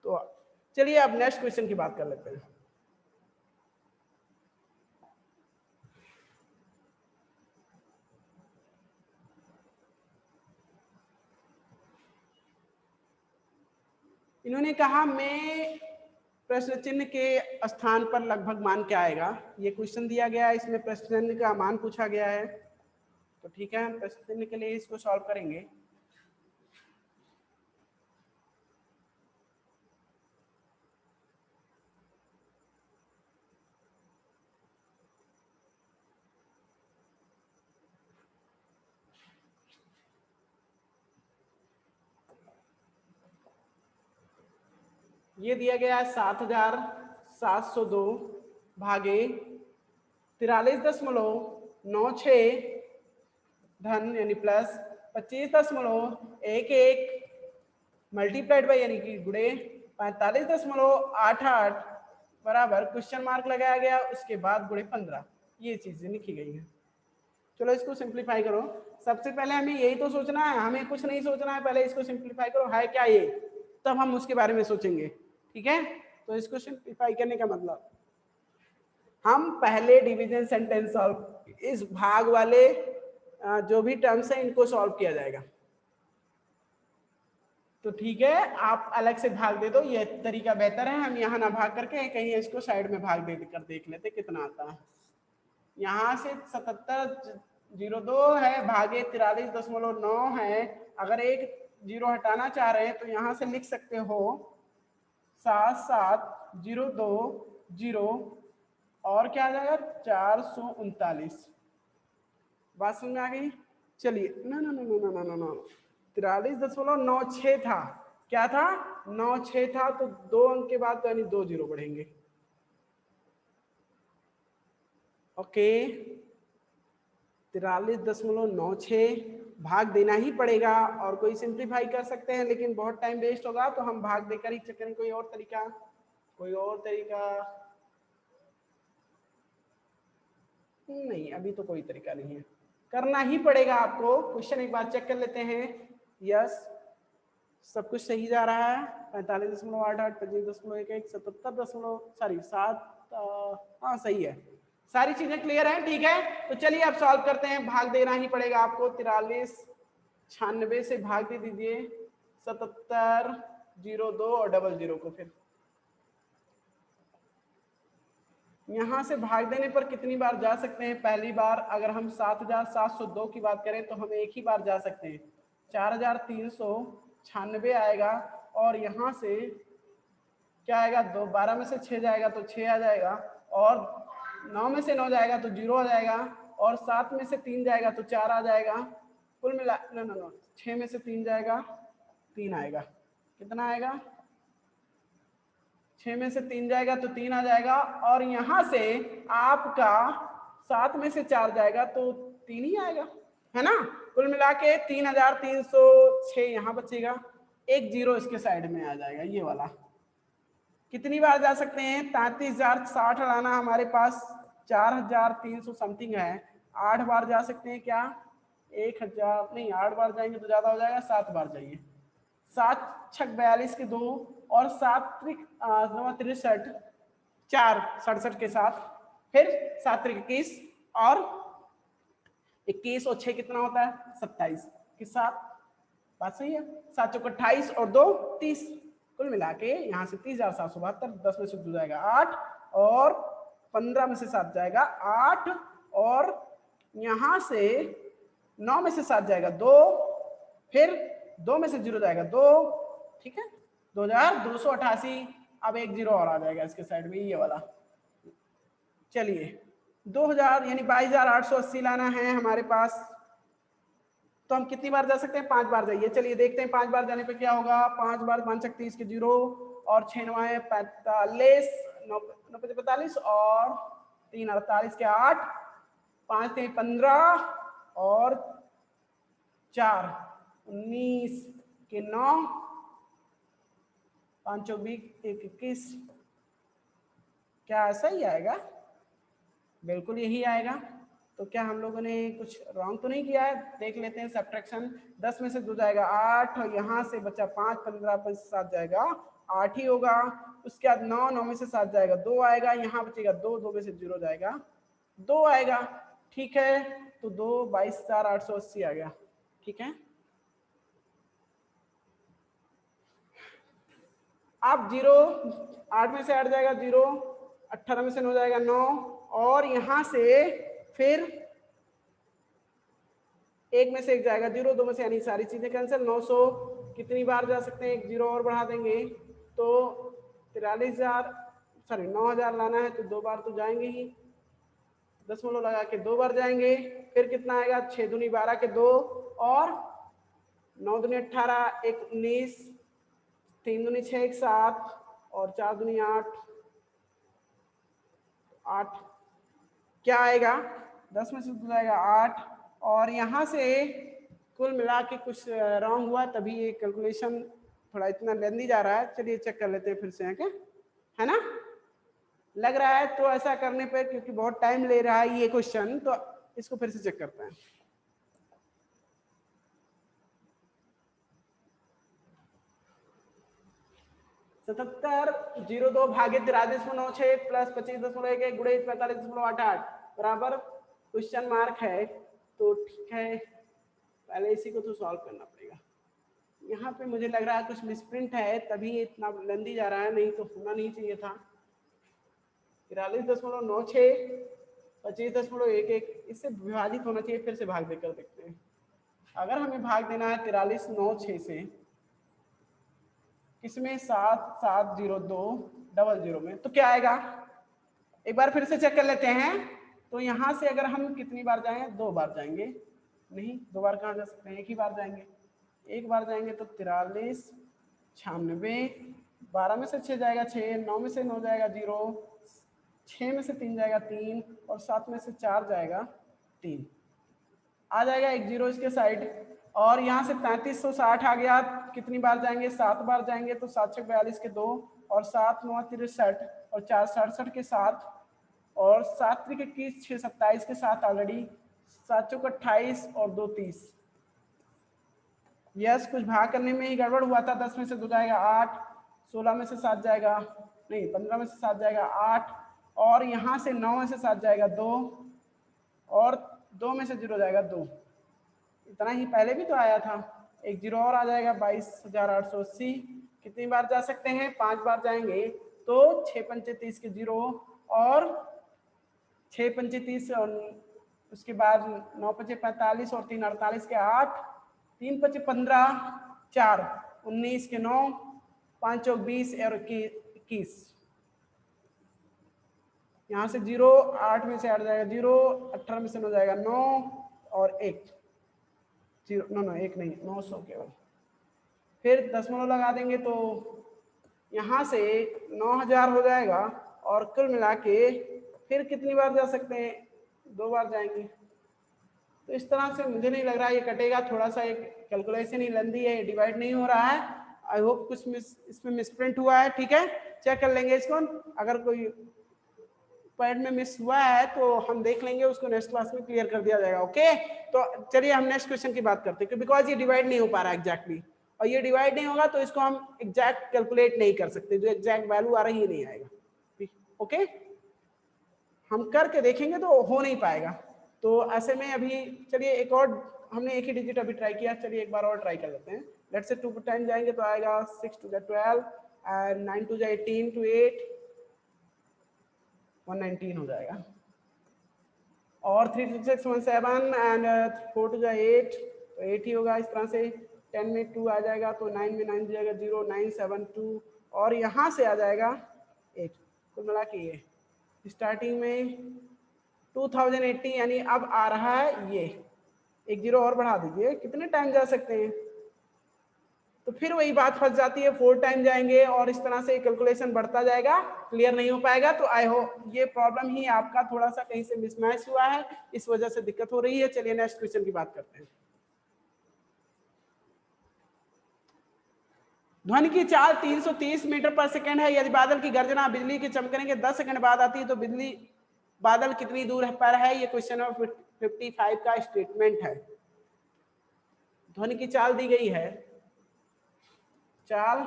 तो चलिए अब नेक्स्ट क्वेश्चन की बात कर लेते हैं। इन्होंने कहा मैं प्रश्न चिन्ह के स्थान पर लगभग मान क्या आएगा। ये क्वेश्चन दिया गया है, इसमें प्रश्न चिन्ह का मान पूछा गया है। तो ठीक है, हम प्रश्न चिन्ह के लिए इसको सॉल्व करेंगे। ये दिया गया है 7702 भागे 43.96 धन यानी प्लस 25.11 मल्टीप्लाइड बाई यानी कि गुणे 45.88 बराबर क्वेश्चन मार्क लगाया गया, उसके बाद गुणे 15। ये चीजें लिखी गई है। चलो इसको सिंप्लीफाई करो। सबसे पहले हमें यही तो सोचना है, हमें कुछ नहीं सोचना है, पहले इसको सिंप्लीफाई करो है क्या ये, तब हम उसके बारे में सोचेंगे। ठीक है, तो इसको सिंप्लीफाई करने का मतलब हम पहले डिवीजन सेंटेंस सॉल्व, इस भाग वाले जो भी टर्म्स है इनको सॉल्व किया जाएगा। तो ठीक है, आप अलग से भाग दे दो, ये तरीका बेहतर है। हम यहाँ ना भाग करके कहीं इसको साइड में भाग दे कर देख लेते कितना आता है। यहाँ से 7702 है भागे 43.9 है। अगर एक जीरो हटाना चाह रहे हैं तो यहाँ से लिख सकते हो 7702 और क्या आ जाएगा 439। बात समझ में आ गई? चलिए ना ना ना ना ना ना ना 43.96 था, क्या था 96 था, तो 2 अंक के बाद तो यानी 2 जीरो बढ़ेंगे। ओके, 43.96 भाग देना ही पड़ेगा, और कोई सिंप्लीफाई कर सकते हैं लेकिन बहुत टाइम वेस्ट होगा, तो हम भाग देकर ही चेक करें। कोई और तरीका, कोई और तरीका नहीं, अभी तो कोई तरीका नहीं है, करना ही पड़ेगा आपको। क्वेश्चन एक बार चेक कर लेते हैं। यस, सब कुछ सही जा रहा है। 45.88, 25.11, 7 हाँ सही है, सारी चीजें क्लियर हैं। ठीक है, तो चलिए अब सॉल्व करते हैं। भाग देना ही पड़ेगा आपको, 4396 से भाग दे दीजिए 7702 और 00 को। फिर यहां से भाग देने पर कितनी बार जा सकते हैं? पहली बार अगर हम 7702 की बात करें तो हम एक ही बार जा सकते हैं, 4396 आएगा, और यहाँ से क्या आएगा 2, 12 में से 6 जाएगा तो 6 आ जाएगा, और 9 में से 9 जाएगा तो 0 आ जाएगा, और 7 में से 3 जाएगा तो 4 आ जाएगा। कुल मिला नो 6 में से 3 जाएगा 3 आएगा। कितना आएगा? 6 में से 3 जाएगा तो 3 आ जाएगा, और यहां से आपका 7 में से 4 जाएगा तो 3 ही आएगा, है ना। कुल मिला के 3306 यहाँ बचेगा, एक जीरो इसके साइड में आ जाएगा, ये वाला। कितनी बार जा सकते हैं? 33,060 लाना हमारे पास 4,300 समथिंग है, 8 बार जा सकते हैं क्या? 1,000 नहीं, 8 बार जाएंगे तो ज्यादा हो जाएगा, 7 बार जाइए। 7 छक 42 के 2, और 7 त्रिक 63, 4 67 के साथ, फिर 7 त्रिक 21, और 21 और 6 कितना होता है? 27 के साथ। बात सही है? 7 चौक 28 और 2 30, कुल मिला के यहाँ से 30,772, 10 में से 2 जाएगा 8, और 15 में से 7 जाएगा 8, और यहाँ से 9 में से 7 जाएगा 2, फिर 2 में से 0 जाएगा 2, ठीक है 2288। अब एक जीरो और आ जाएगा इसके साइड में, ये वाला। चलिए 2000 यानी 22,880 लाना है हमारे पास। तो हम कितनी बार जा सकते हैं? 5 बार जाइए। चलिए देखते हैं 5 बार जाने पे क्या होगा। 5 बार 5 31 के 0 और 6 9 45 9 45 और 3 48 के 8 5 3 15 और 4 19 के 9 5 20 1 21। क्या ऐसा ही आएगा? बिल्कुल यही आएगा। तो क्या हम लोगों ने कुछ रॉन्ग तो नहीं किया है? देख लेते हैं सब्ट्रैक्शन। 10 में से 2 जाएगा 8 और यहाँ से बचा 5 15 5 7 जाएगा 8 ही होगा। उसके बाद 9 9 में से 7 जाएगा 2 आएगा, यहाँ बचेगा 2 2 में से 0 जाएगा 2 आएगा। ठीक है, तो 2 22,880 आ गया। ठीक है, अब 0 8 में से 8 जाएगा 0, 18 में से 9 जाएगा 9 और यहां से फिर 1 में से 1 जाएगा 0, 2 में से यानी सारी चीजें कैंसिल। 900 कितनी बार जा सकते हैं? 1 0 और बढ़ा देंगे तो 43,000 सॉरी 9,000 लाना है तो 2 बार तो जाएंगे ही, दशमलव लगा के 2 बार जाएंगे। फिर कितना आएगा? 6 दूनी 12 के 2 और 9 दूनी 18 1 19 3 दूनी 6 1 7 और 4 दूनी 8 8 क्या आएगा? 10 में से तो जाएगा 8 और यहाँ से कुल मिला के कुछ रॉन्ग हुआ तभी ये कैलकुलेशन थोड़ा इतना लेंदी जा रहा है। चलिए चेक कर लेते हैं फिर से, है ना? लग रहा है तो ऐसा करने पे क्योंकि बहुत टाइम ले रहा है ये क्वेश्चन, तो इसको फिर से चेक करते हैं। सतहत्तर 02 भागे 93.96 प्लस 25.11 गुणे 45.88 बराबर क्वेश्चन मार्क है। तो ठीक है, पहले इसी को तो सॉल्व करना पड़ेगा। यहाँ पे मुझे लग रहा है कुछ मिसप्रिंट है तभी इतना लंदी जा रहा है, नहीं तो होना नहीं चाहिए था। 43.96 25.11 इससे विभाजित होना चाहिए। फिर से भाग देकर देखते हैं। अगर हमें भाग देना है 43.96 से इसमें 770200 में तो क्या आएगा? एक बार फिर से चेक कर लेते हैं। तो यहाँ से अगर हम कितनी बार जाएंगे? 2 बार जाएंगे। नहीं, 2 बार कहाँ जा सकते हैं? एक ही बार जाएंगे। एक बार जाएंगे तो 43 96 12 में से 6 जाएगा 6, 9 में से 9 जाएगा 0, 6 में से 3 जाएगा 3 और 7 में से 4 जाएगा 3। आ जाएगा 1 0 इसके साइड और यहाँ से 3560 आ गया। कितनी बार जाएंगे? 7 बार जाएंगे तो 7 6 42 के 2 और 7 9 63 और 4 67 के 7 और 7 3 21 6 27 के 7 ऑलरेडी 7 चौक 28 और 2 30। यस, कुछ भाग करने में ही गड़बड़ हुआ था। 10 में से 2 जाएगा 8, 16 में से 7 जाएगा नहीं 15 में से 7 जाएगा 8 और यहाँ से 9 में से 7 जाएगा 2 और 2 में से 0 जाएगा 2। इतना ही पहले भी तो आया था। 1 0 और आ जाएगा 22,880। कितनी बार जा सकते हैं? 5 बार जाएंगे तो 6 पंचे 30 के 0 और 6 पंचे 30 और उसके बाद 9 पंचे 45 और 3 48 के 8 3 पंचे 15 4 19 के 9 5 चौक 20 और 21। यहाँ से 0 8 में से 8 जाएगा 0, 18 में से 9 जाएगा 9 और 1 0 9 1 नहीं 900 केवल। फिर दशमलव लगा देंगे तो यहाँ से 9000 हो जाएगा और कुल मिला के फिर कितनी बार जा सकते हैं? 2 बार जाएंगे। तो इस तरह से मुझे नहीं लग रहा ये कटेगा। थोड़ा सा एक कैलकुलेशन ही लंदी है, डिवाइड नहीं हो रहा है। आई होप कुछ इसमें मिसप्रिंट हुआ है। ठीक है, चेक कर लेंगे इसको। अगर कोई पॉइंट में मिस हुआ है तो हम देख लेंगे, उसको नेक्स्ट क्लास में क्लियर कर दिया जाएगा। ओके, तो चलिए हम नेक्स्ट क्वेश्चन की बात करते हैं। बिकॉज ये डिवाइड नहीं हो पा रहा है एग्जैक्टली, और ये डिवाइड नहीं होगा तो इसको हम एग्जैक्ट कैलकुलेट नहीं कर सकते। जो एग्जैक्ट वैल्यू आ रही है नहीं आएगा। ओके, हम करके देखेंगे तो हो नहीं पाएगा। तो ऐसे में अभी चलिए एक और, हमने एक ही डिजिट अभी ट्राई किया, चलिए एक बार और ट्राई कर लेते हैं। लेट्स से 2 पर 10 जाएंगे तो आएगा 6 2 12 एंड 9 2 18 to 8 119 हो जाएगा और 3 2 6 1 7 एंड 4 2 8 तो 8 ही होगा। इस तरह से 10 में 2 आ जाएगा तो 9 में 9 जाएगा 0 9 7 2 और यहाँ से आ जाएगा 8। कुल मिला के ये स्टार्टिंग में 2080 यानी अब आ रहा है ये, एक जीरो और बढ़ा दीजिए, कितने टाइम जा सकते हैं? तो फिर वही बात फंस जाती है, 4 टाइम जाएंगे और इस तरह से कैलकुलेशन बढ़ता जाएगा, क्लियर नहीं हो पाएगा। तो आई होप ये प्रॉब्लम ही आपका थोड़ा सा कहीं से मिसमैच हुआ है, इस वजह से दिक्कत हो रही है। चलिए नेक्स्ट क्वेश्चन की बात करते हैं। ध्वनि की चाल 330 मीटर पर सेकेंड है। यदि बादल की गर्जना बिजली के चमकने के 10 सेकंड बाद आती है तो बिजली बादल कितनी दूर पर है? ये क्वेश्चन नंबर 55 का स्टेटमेंट है। ध्वनि की चाल दी गई है, चाल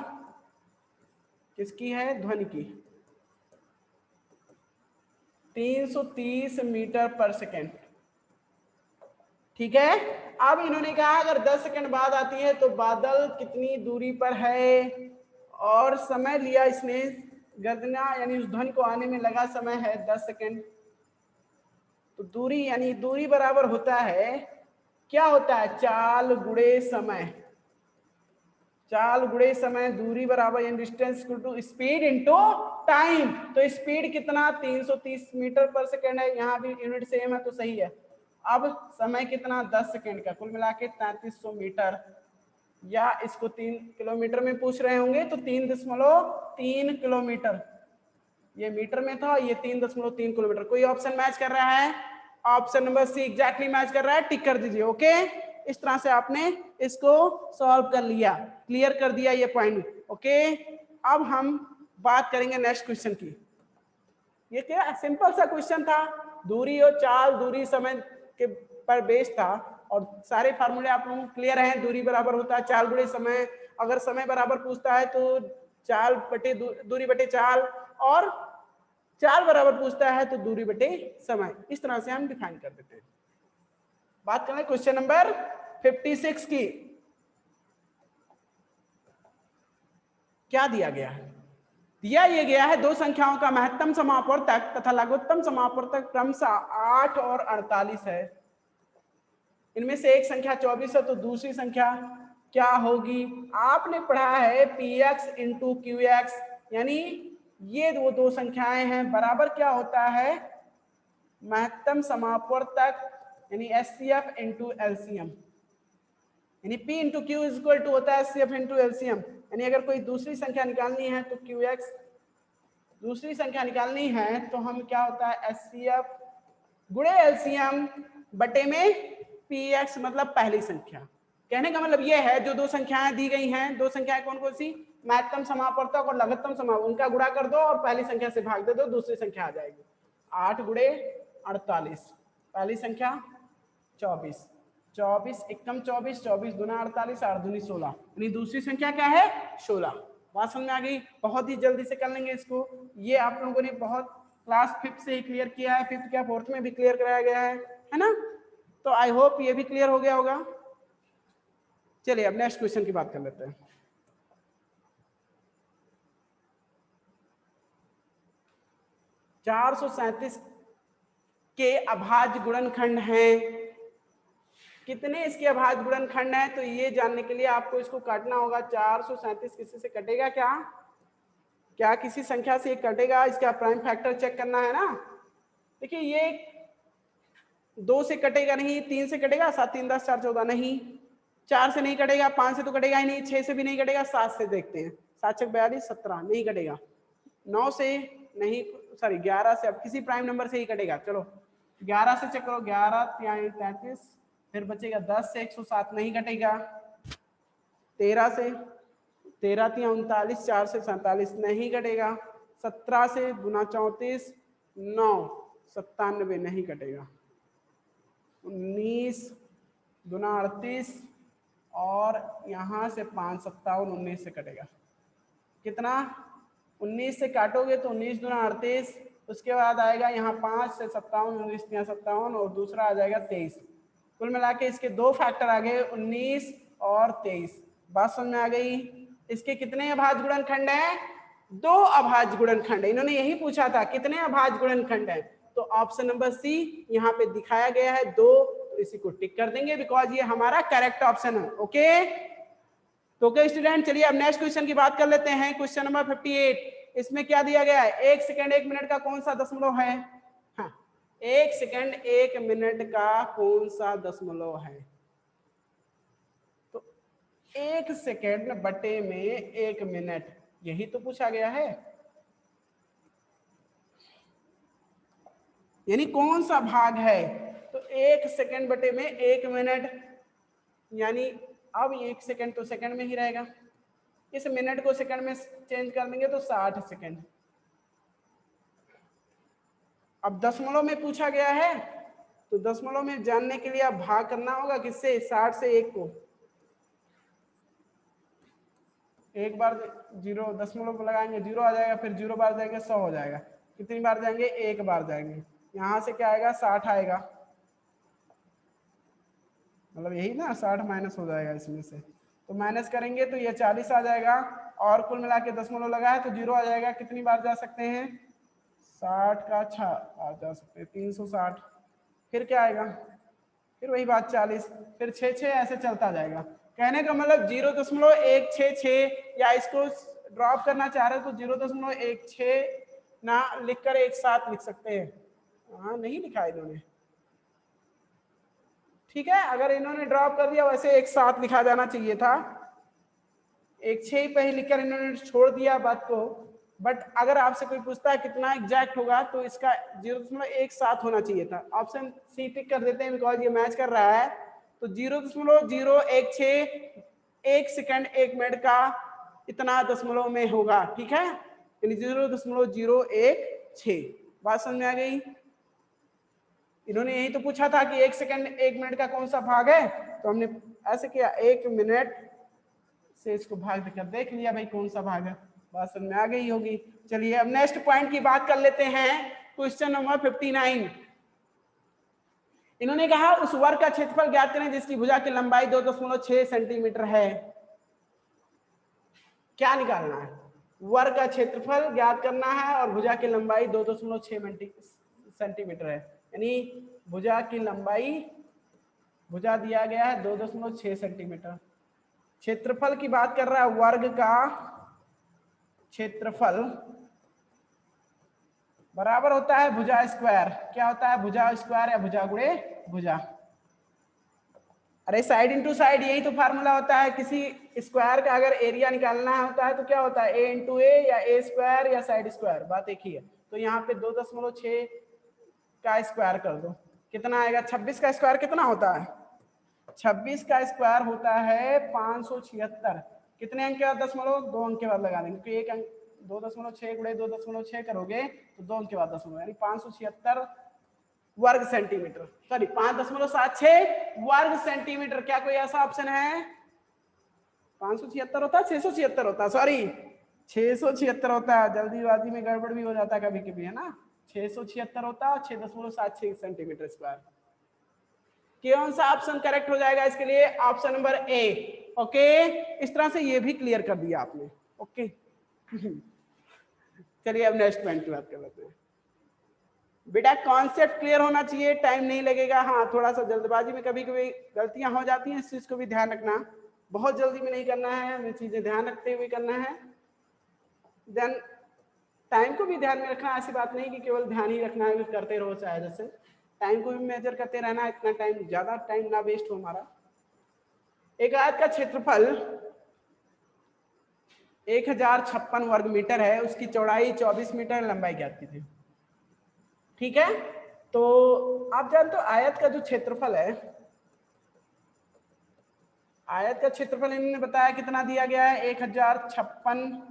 किसकी है? ध्वनि की 330 मीटर पर सेकेंड, ठीक है। अब इन्होंने कहा अगर 10 सेकंड बाद आती है तो बादल कितनी दूरी पर है, और समय लिया इसने, गर्जना यानी उस ध्वनि को आने में लगा समय है 10 सेकंड। तो दूरी यानी दूरी बराबर होता है, क्या होता है? चाल गुणे समय, चाल गुणे समय, दूरी बराबर यानी distance equal to speed into time. तो स्पीड कितना? 330 मीटर पर सेकेंड है, यहाँ भी यूनिट सेम है तो सही है। अब समय कितना? 10 सेकेंड का, कुल मिला के 3300 मीटर, या इसको 3 किलोमीटर में पूछ रहे होंगे तो 3.3 किलोमीटर, ये मीटर में था, ये 3.3 किलोमीटर। कोई ऑप्शन मैच कर रहा है? Option number C exactly match कर रहा है, टिक कर दीजिए। ओके, इस तरह से आपने इसको सॉल्व कर लिया, क्लियर कर दिया ये पॉइंट। ओके, अब हम बात करेंगे नेक्स्ट क्वेश्चन की। ये क्या सिंपल सा क्वेश्चन था, दूरी और चाल, दूरी समय के पर बेस्ड था, और सारे फार्मूले आप लोगों को क्लियर हैं। दूरी बराबर होता है चाल गुणे समय, अगर समय बराबर पूछता है तो चाल बटे दूरी बटे चाल, और चाल बराबर पूछता है तो दूरी बटे समय। इस तरह से हम डिफाइन कर देते हैं। बात करें क्वेश्चन नंबर 56 की। क्या दिया गया है? दिया ये गया है दो संख्याओं का महत्तम समापवर्तक तथा लघुत्तम समापवर्तक क्रमशः 8 और 48 है। इनमें से एक संख्या 24 है तो दूसरी संख्या क्या होगी? आपने पढ़ा है px इंटू qx, यानी ये वो दो संख्याएं हैं, बराबर क्या होता है? महत्तम समापवर्तक यानी HCF इंटू एलसीएम, यानी P into Q is equal to होता है HCF इंटू एलसीएम। यानी अगर कोई दूसरी संख्या निकालनी है तो QX, दूसरी संख्या निकालनी है तो हम क्या होता है HCF गुणे एलसीएम बटे में PX, मतलब पहली संख्या। कहने का मतलब ये है जो दो संख्याएं दी गई हैं, दो संख्याएं कौन कौन सी? महत्तम समापवर्तक और लघुत्तम समाप, उनका गुणा कर दो और पहली संख्या से भाग दे दो, दूसरी संख्या आ जाएगी। 8 गुणे 48, पहली संख्या 24, 24 एकम 24, 24 गुना 48, 8 दूनी 16, यानी दूसरी संख्या क्या है? 16। बात समझ में आ गई? बहुत ही जल्दी से कर लेंगे इसको। ये आप लोगों ने बहुत क्लास 5th से ही क्लियर किया है, 5th क्या 4th में भी क्लियर कराया गया है ना? तो आई होप ये भी क्लियर हो गया होगा। चलिए अब नेक्स्ट क्वेश्चन की बात कर लेते हैं। चार सौ 37 के अभाज्य गुणनखंड हैं। कितने इसके अभाज्य गुणनखंड हैं? तो ये जानने के लिए आपको इसको काटना होगा। 437 किसी से कटेगा क्या? क्या किसी संख्या से कटेगा? इसका प्राइम फैक्टर चेक करना है ना। देखिए ये 2 से कटेगा नहीं, 3 से कटेगा, 7 3 10 4 14 नहीं, 4 से नहीं कटेगा, 5 से तो कटेगा ही नहीं, 6 से भी नहीं कटेगा, 7 से देखते हैं, 7 6 42 17 नहीं कटेगा, 9 से नहीं, सॉरी 11 से, अब किसी प्राइम नंबर से ही कटेगा। चलो 11 से चेक करो, 11 3 33, फिर बचेगा 10 से 107 नहीं कटेगा, 13 से 13 3 39, 4 से 47 नहीं कटेगा, 17 से गुना 34 9 97 नहीं कटेगा, 19 गुना 38 और यहाँ से 5 57 19 से कटेगा। कितना? 19 से काटोगे तो 19 गुना 38, उसके बाद आएगा यहाँ 5 से 57, 19 3 57 और दूसरा आ जाएगा 23। कुल मिला के इसके दो फैक्टर आ गए 19 और 23। बात समझ में आ गई? इसके कितने अभाज्य गुणनखंड हैं? दो अभाज्य गुणनखंड है। इन्होंने यही पूछा था कितने अभाज्य गुणनखंड है, तो ऑप्शन नंबर सी यहाँ पे दिखाया गया है 2, तो इसी को टिक कर देंगे बिकॉज ये हमारा करेक्ट ऑप्शन है। ओके तो ओके स्टूडेंट, चलिए अब नेक्स्ट क्वेश्चन की बात कर लेते हैं। क्वेश्चन नंबर 58, इसमें क्या दिया गया है? 1 सेकंड 1 मिनट का कौन सा दशमलव है? हाँ 1 सेकंड 1 मिनट का कौन सा दशमलव है? तो 1 सेकंड बटे में 1 मिनट, यही तो पूछा गया है। यानी कौन सा भाग है? तो 1 सेकंड बटे में 1 मिनट, यानी अब 1 सेकंड तो सेकंड में ही रहेगा, इस मिनट को सेकंड में चेंज कर देंगे तो 60 सेकंड। अब दशमलव में पूछा गया है तो दशमलव में जानने के लिए अब भाग करना होगा किससे? 60 से 1 को। एक बार 0 दशमलव लगाएंगे 0 आ जाएगा, फिर 0 बार जाएंगे 100 हो जाएगा। कितनी बार जाएंगे? 1 बार जाएंगे। यहां से क्या आएगा? 60 आएगा, मतलब यही ना, 60 माइनस हो जाएगा इसमें से, तो माइनस करेंगे तो ये 40 आ जाएगा, और कुल मिला के दशमलव लगा है तो 0 आ जाएगा। कितनी बार जा सकते हैं? 60 का 6 बार जा सकते हैं, 360। फिर क्या आएगा? फिर वही बात 40, फिर 6 ऐसे चलता जाएगा। कहने का मतलब 0.166, या इसको ड्रॉप करना चाह रहे हो तो 0.16 ना लिखकर 1/7 लिख सकते हैं। हाँ, नहीं लिखा इन्होंने, ठीक है। अगर इन्होंने ड्रॉप कर दिया वैसे 1/7 लिखा जाना चाहिए था, 1/6 पे ही लिखकर इन्होंने छोड़ दिया बात को। बट अगर आपसे कोई पूछता है कितना एग्जैक्ट होगा तो इसका 0.17 होना चाहिए था। ऑप्शन सी टिक कर देते हैं बिकॉज ये मैच कर रहा है। तो 0.016 1 सेकंड 1 मिनट का इतना दशमलव में होगा, ठीक है, यानी 0.016। बात समझ में आ गई? इन्होंने यही तो पूछा था कि 1 सेकंड 1 मिनट का कौन सा भाग है, तो हमने ऐसे किया, 1 मिनट से इसको भाग देकर देख लिया भाई कौन सा भाग है। बात समझ में आ गई होगी। चलिए अब नेक्स्ट पॉइंट की बात कर लेते हैं। Question number 59। इन्होंने कहा उस वर्ग का क्षेत्रफल ज्ञात करें जिसकी भुजा की लंबाई 2.6 सेंटीमीटर है। क्या निकालना है? वर्ग का क्षेत्रफल ज्ञात करना है और भुजा की लंबाई 2.6 सेंटीमीटर है, यानी भुजा की लंबाई, भुजा दिया गया है 2.6 सेंटीमीटर। क्षेत्रफल की बात कर रहा है, वर्ग का क्षेत्रफल बराबर होता है भुजा स्क्वायर। क्या होता है? भुजा स्क्वायर या भुजा गुणे भुजा। अरे साइड इंटू साइड, यही तो फार्मूला होता है। किसी स्क्वायर का अगर एरिया निकालना होता है तो क्या होता है? ए इंटू ए, या ए स्क्वायर या साइड स्क्वायर, बात एक ही है। तो यहाँ पे 2.6 का स्क्वायर कर दो, कितना आएगा? 26 का स्क्वायर कितना होता है? 26 का स्क्वायर होता है 576। कितने अंक के बाद दशमलव? 2 अंक के बाद लगा देंगे, क्योंकि एक अंक 2.6 गुणे 2.6 करोगे तो 2 अंक के बाद दशमलव, यानी 576 वर्ग सेंटीमीटर, सॉरी 5.76 वर्ग सेंटीमीटर। क्या कोई ऐसा ऑप्शन है? 576 होता है, 676 होता है, सॉरी 676 होता है, जल्दीबाजी में गड़बड़ भी हो जाता है कभी कभी, है ना। 676 होता है, 6.76 सेंटीमीटर स्क्वायर। कौन सा ऑप्शन करेक्ट हो जाएगा इसके लिए? Option number A. ओके, इस तरह से ये भी क्लियर कर दिया आपने। ओके चलिए अब नेक्स्ट पॉइंट की बात कर लेते हैं। बेटा कॉन्सेप्ट क्लियर होना चाहिए, टाइम नहीं लगेगा। हाँ, थोड़ा सा जल्दबाजी में कभी कभी गलतियां हो जाती हैं, इस चीज को भी ध्यान रखना। बहुत जल्दी में नहीं करना है, हमें चीजें ध्यान रखते हुए करना है। देन टाइम को भी ध्यान में रखना, ऐसी बात नहीं कि केवल ध्यान ही रखना है, करते रहो चाहे जैसे, टाइम को भी मेजर करते रहना, इतना टाइम, ज्यादा टाइम ना वेस्ट हो हमारा। एक आयत का क्षेत्रफल 1056 वर्ग मीटर है, उसकी चौड़ाई 24 मीटर, लंबाई ज्ञात कीजिए। ठीक है, तो आप जानते हो आयत का जो क्षेत्रफल है, आयत का क्षेत्रफल इन्होंने बताया कितना दिया गया है? 1056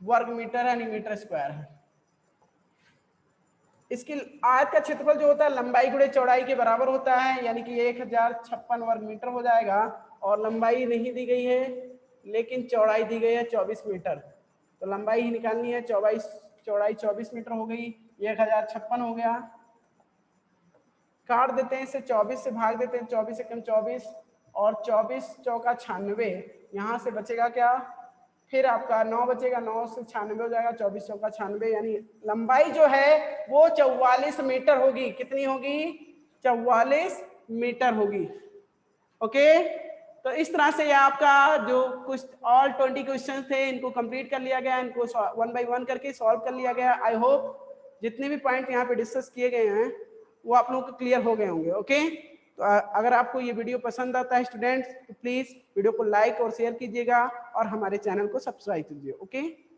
वर्ग मीटर यानी मीटर स्क्वायर है। इसकी आयत का क्षेत्रफल जो होता है लंबाई गुणे चौड़ाई के बराबर होता है, यानी कि 1056 वर्ग मीटर हो जाएगा। और लंबाई नहीं दी गई है लेकिन चौड़ाई दी गई है 24 मीटर, तो लंबाई ही निकालनी है। चौड़ाई 24 मीटर हो गई, 1056 हो गया। काट देते हैं इसे, 24 से भाग देते हैं, 24 से कम 24, और 24 चौका 96, यहाँ से बचेगा क्या? फिर आपका 9 बचेगा, 9 से 96 हो जाएगा, 24 चौका 96, यानी लंबाई जो है वो 44 मीटर होगी। कितनी होगी? 44 मीटर होगी। ओके, तो इस तरह से आपका जो कुछ ऑल 20 क्वेश्चन थे इनको कंप्लीट कर लिया गया, इनको 1 बाय 1 करके सॉल्व कर लिया गया। आई होप जितने भी पॉइंट यहाँ पे डिस्कस किए गए हैं वो आप लोगों को क्लियर हो गए होंगे। ओके, तो अगर आपको ये वीडियो पसंद आता है स्टूडेंट्स, तो प्लीज वीडियो को लाइक और शेयर कीजिएगा और हमारे चैनल को सब्सक्राइब कीजिए। ओके।